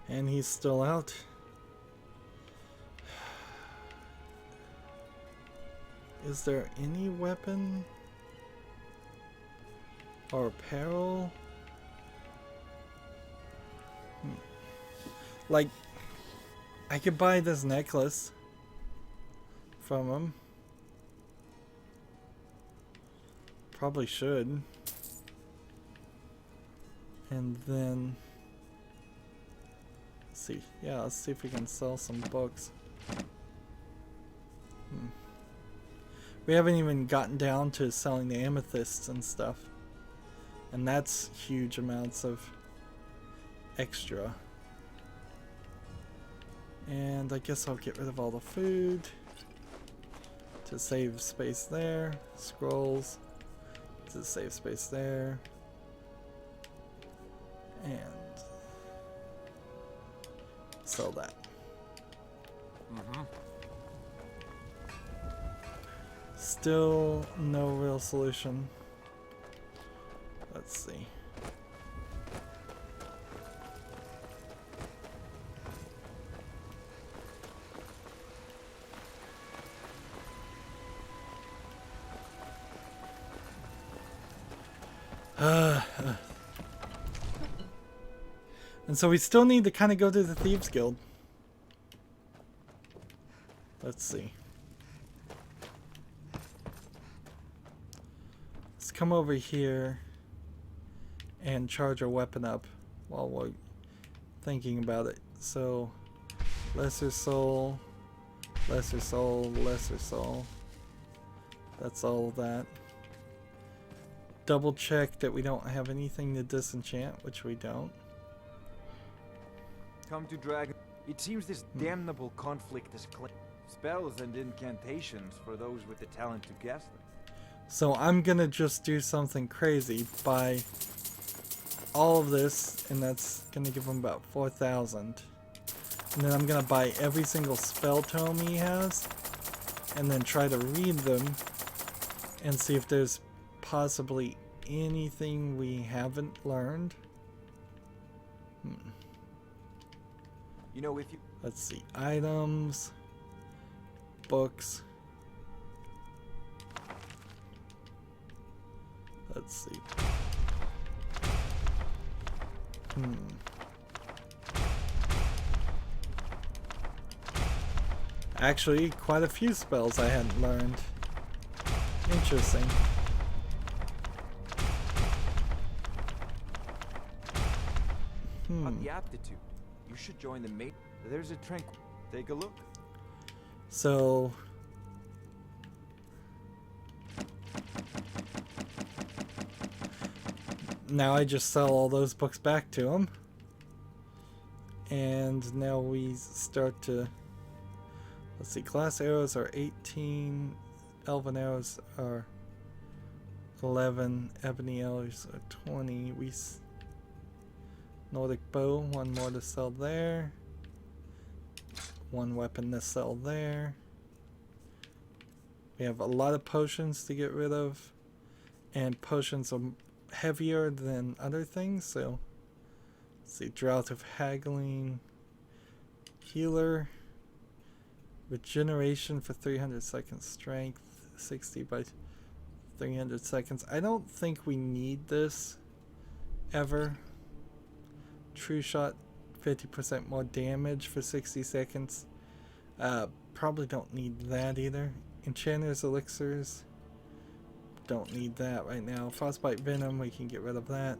And he's still out. Is there any weapon or apparel? Like, I could buy this necklace from him. Probably should. And then let's see. Yeah, let's see if we can sell some books. We haven't even gotten down to selling the amethysts and stuff. And that's huge amounts of extra. And I guess I'll get rid of all the food to save space there. Scrolls to save space there. And sell that. Still no real solution. Let's see. And so we still need to kind of go to the Thieves Guild. Let's see. Let's come over here and charge our weapon up while we're thinking about it. So, lesser soul, lesser soul, lesser soul. That's all of that. Double check that we don't have anything to disenchant, which we don't. Come to Dragon. It seems this damnable conflict is spells and incantations for those with the talent to cast them. So I'm gonna just do something crazy, buy all of this, and that's gonna give him about 4,000. And then I'm gonna buy every single spell tome he has, and then try to read them and see if there's possibly anything we haven't learned. You know, if you Let's see, items, books. Let's see. Actually, quite a few spells I hadn't learned. Interesting. have the aptitude, you should join the mate. There's a tranquil. Take a look. So now I just sell all those books back to him. And now we start to, let's see, glass arrows are 18, elven arrows are 11, ebony arrows are 20. Nordic bow, one more to sell there. One weapon to sell there. We have a lot of potions to get rid of. And potions are heavier than other things, so let's see, drought of haggling, healer, regeneration for 300 seconds, strength 60 by 300 seconds. I don't think we need this ever. True shot, 50% more damage for 60 seconds. Probably don't need that either. Enchanter's elixirs, don't need that right now. Frostbite venom, we can get rid of that.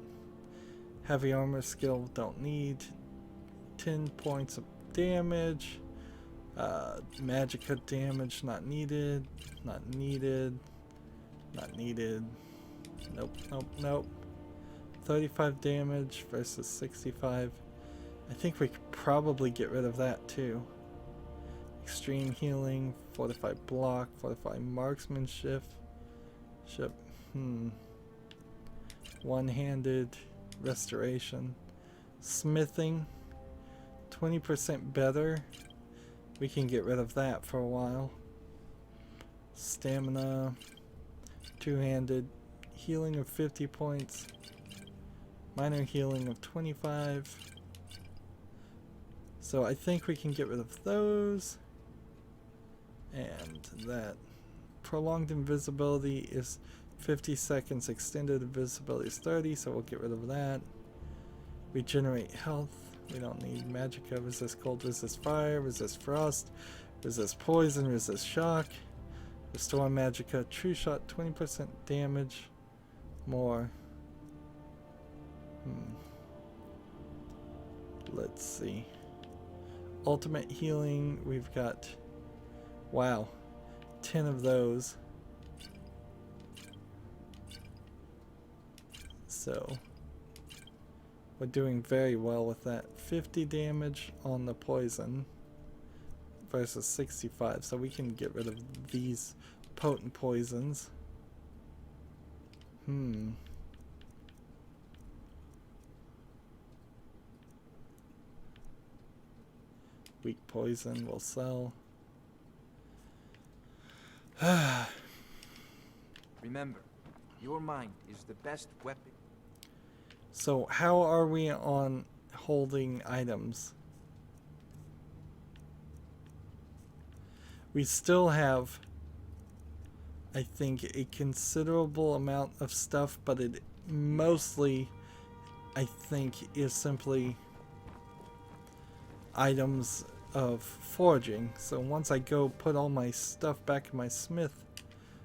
Heavy armor skill, don't need. 10 points of damage. Magicka damage, not needed. Not needed. Not needed. Nope, nope, nope. 35 damage versus 65. I think we could probably get rid of that too. Extreme healing, fortified block, fortified marksmanship. One-handed restoration. Smithing, 20% better. We can get rid of that for a while. Stamina, two-handed, healing of 50 points. Minor healing of 25. So I think we can get rid of those. And that. Prolonged invisibility is 50 seconds. Extended invisibility is 30, so we'll get rid of that. Regenerate health. We don't need magicka. Resist cold, resist fire, resist frost, resist poison, resist shock. Restore magicka. True shot, 20% damage. More. Let's see. Ultimate healing, we've got, wow, 10 of those. So we're doing very well with that. 50 damage on the poison versus 65, so we can get rid of these potent poisons. Weak poison will sell. Remember, your mind is the best weapon. So how are we on holding items? We still have, I think, a considerable amount of stuff, but it mostly, I think, is simply items of foraging. So once I go put all my stuff back in my smith,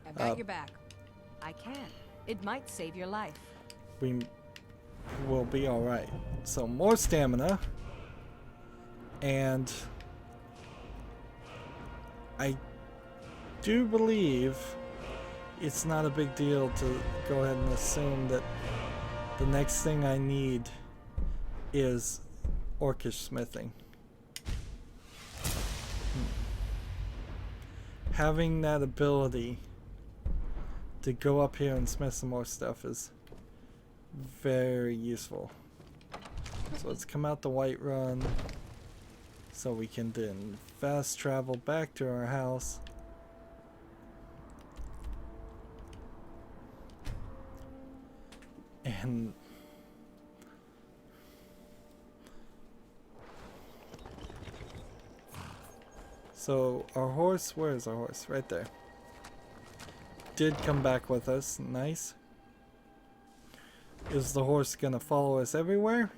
I've got your back. I can. It might save your life. we will be alright. So more stamina, and I do believe it's not a big deal to go ahead and assume that the next thing I need is orcish smithing. Having that ability to go up here and smith some more stuff is very useful. So let's come out the White Run so we can then fast travel back to our house. And so our horse, where is our horse? Right there. Did come back with us. Nice. Is the horse gonna follow us everywhere?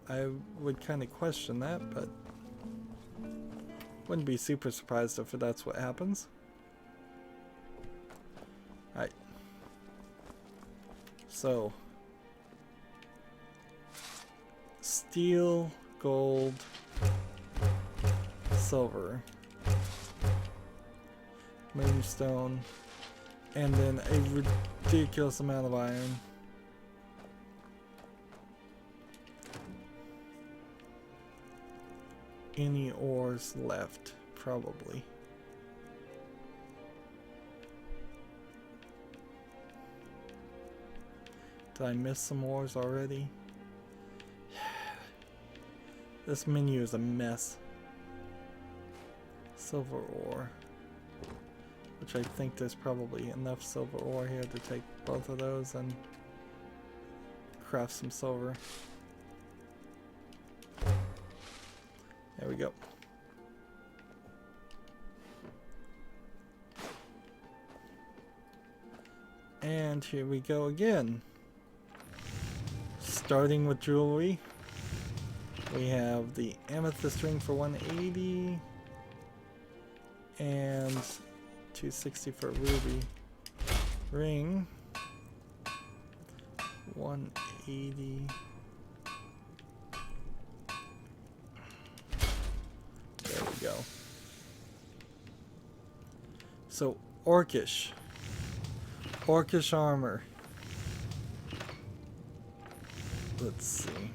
I would kind of question that, but wouldn't be super surprised if that's what happens. Alright. So, steel, gold, silver, moonstone, and then a ridiculous amount of iron. Any ores left? Probably. Did I miss some ores already? This menu is a mess. Silver ore. Which I think there's probably enough silver ore here to take both of those and craft some silver. There we go. And here we go again. Starting with jewelry, we have the amethyst ring for 180 and 260 for a ruby ring. 180. There we go. So orcish armor. Let's see.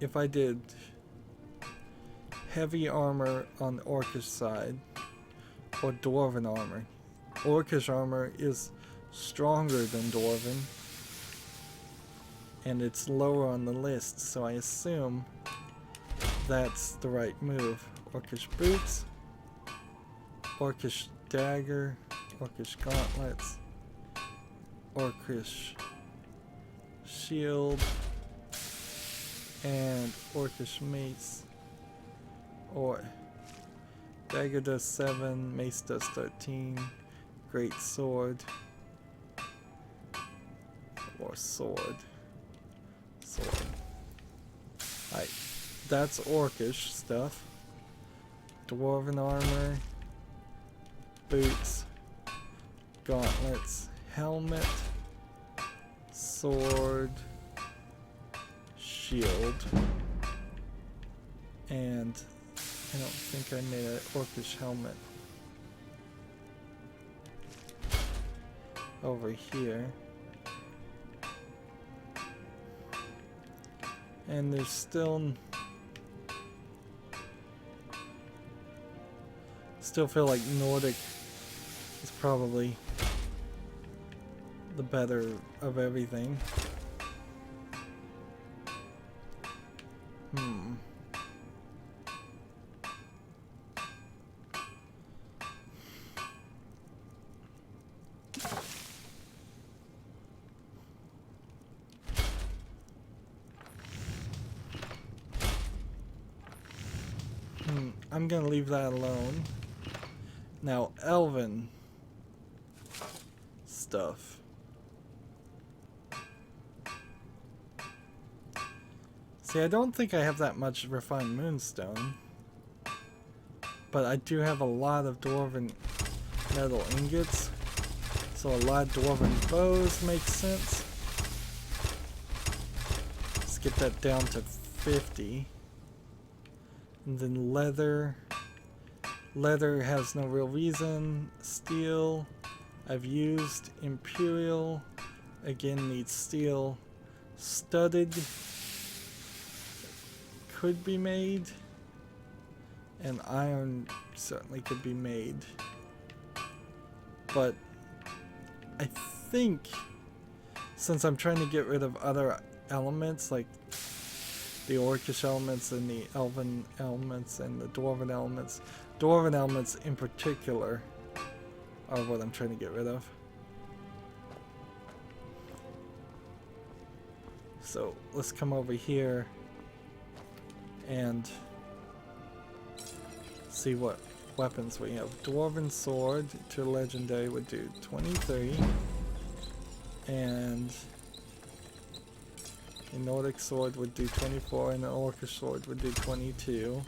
If I did heavy armor on the orcish side or dwarven armor. Orcish armor is stronger than dwarven and it's lower on the list, so I assume that's the right move. Orcish boots, orcish dagger, orcish gauntlets, orcish shield, and orcish mace. Or dagger does 7, mace does 13, great sword, or sword. Alright, that's orcish stuff. Dwarven armor, boots, gauntlets, helmet, sword, shield, and I don't think I made an orcish helmet. over here. And there's still feel like Nordic is probably the better of everything. I'm gonna leave that alone. Now, Elven stuff. See, I don't think I have that much refined moonstone, but I do have a lot of dwarven metal ingots, so a lot of dwarven bows makes sense. Let's get that down to 50. And then leather. Leather has no real reason. Steel, I've used. Imperial, again needs steel. Studded could be made. And iron certainly could be made. But I think, since I'm trying to get rid of other elements like the orcish elements and the elven elements and the dwarven elements in particular are what I'm trying to get rid of. So let's come over here and see what weapons we have. Dwarven sword to legendary would do 23, and a Nordic sword would do 24, and an Orcish sword would do 22.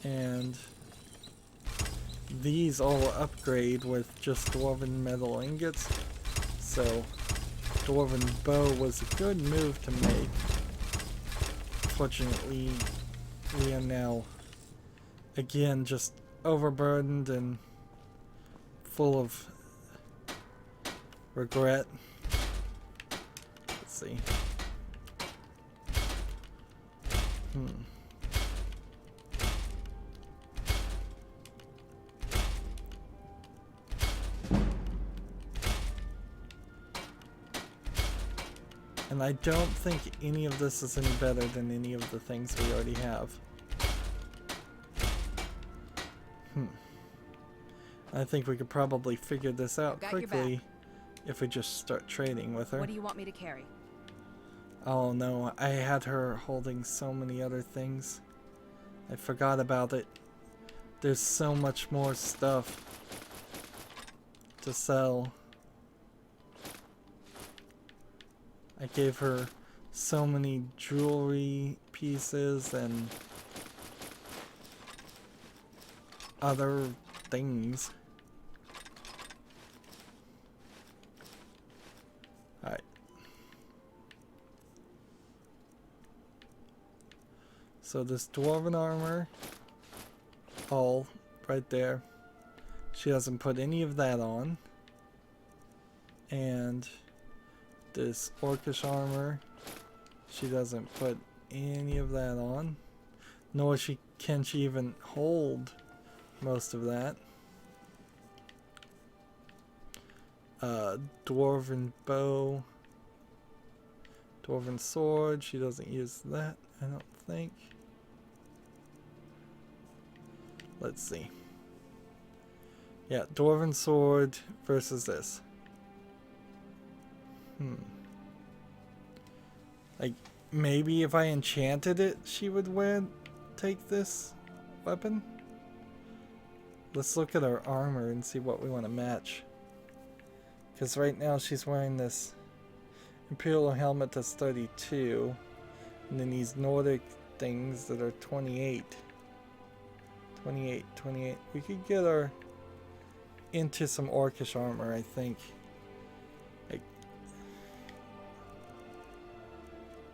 And these all upgrade with just dwarven metal ingots. So dwarven bow was a good move to make. Fortunately, we are now again just overburdened and full of regret. Let's see. And I don't think any of this is any better than any of the things we already have. I think we could probably figure this out quickly if we just start trading with her. What do you want me to carry? Oh no, I had her holding so many other things. I forgot about it. There's so much more stuff to sell. I gave her so many jewelry pieces and other things. Alright. So this dwarven armor, all right there. She doesn't put any of that on. And this orcish armor, she doesn't put any of that on, nor can she even hold most of that. Dwarven bow, dwarven sword, she doesn't use that, I don't think. Let's see. Yeah, dwarven sword versus this. Like, maybe if I enchanted it, she would take this weapon. Let's look at her armor and see what we want to match. Because right now she's wearing this Imperial helmet that's 32. And then these Nordic things that are 28. 28. We could get her into some orcish armor, I think.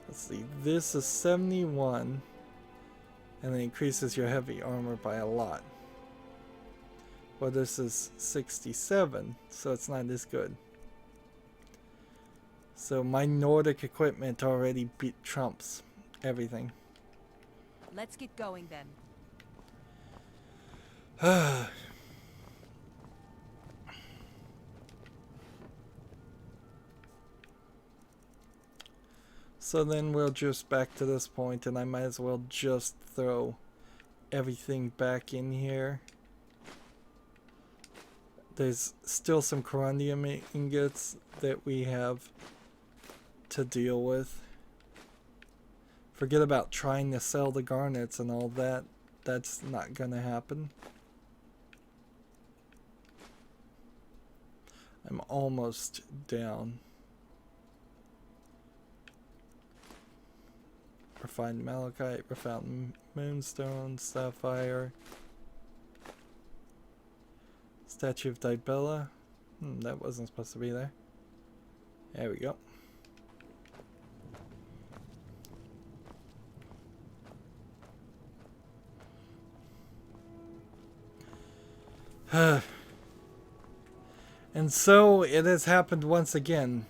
Let's see, this is 71, and it increases your heavy armor by a lot. Well, this is 67, so it's not as good. So my Nordic equipment already trumps everything. Let's get going then. So then we'll just back to this point, and I might as well just throw everything back in here. There's still some corundum ingots that we have to deal with. Forget about trying to sell the garnets and all that. That's not gonna happen. I'm almost down. Refined malachite, refined moonstone, sapphire. Statue of Dibella. That wasn't supposed to be there. There we go. And so it has happened once again.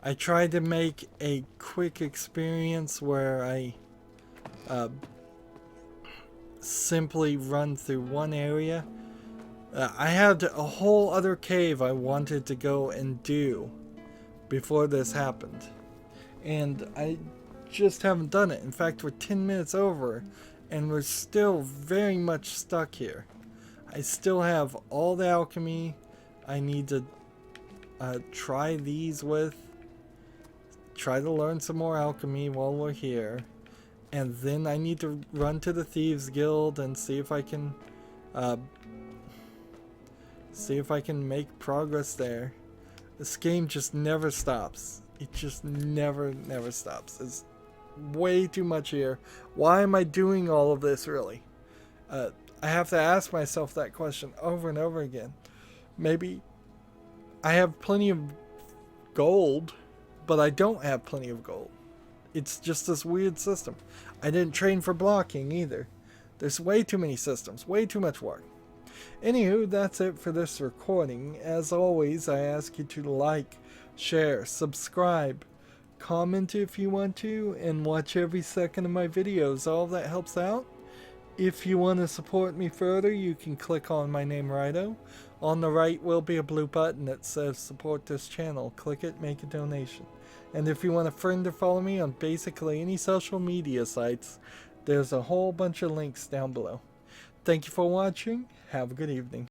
I tried to make a quick experience where I simply run through one area. I had a whole other cave I wanted to go and do before this happened. And I just haven't done it. In fact, we're 10 minutes over and we're still very much stuck here. I still have all the alchemy I need to try these with. Try to learn some more alchemy while we're here. And then I need to run to the Thieves Guild and see if I can make progress there. This game just never stops. It just never stops. There's way too much here. Why am I doing all of this, really? I have to ask myself that question over and over again. Maybe I have plenty of gold, but I don't have plenty of gold. It's just this weird system. I didn't train for blocking either. There's way too many systems, way too much work. Anywho, that's it for this recording. As always, I ask you to like, share, subscribe, comment if you want to, and watch every second of my videos. All that helps out. If you want to support me further, you can click on my name, Rydo. On the right will be a blue button that says support this channel. Click it, make a donation. And if you want a friend or follow me on basically any social media sites, there's a whole bunch of links down below. Thank you for watching. Have a good evening.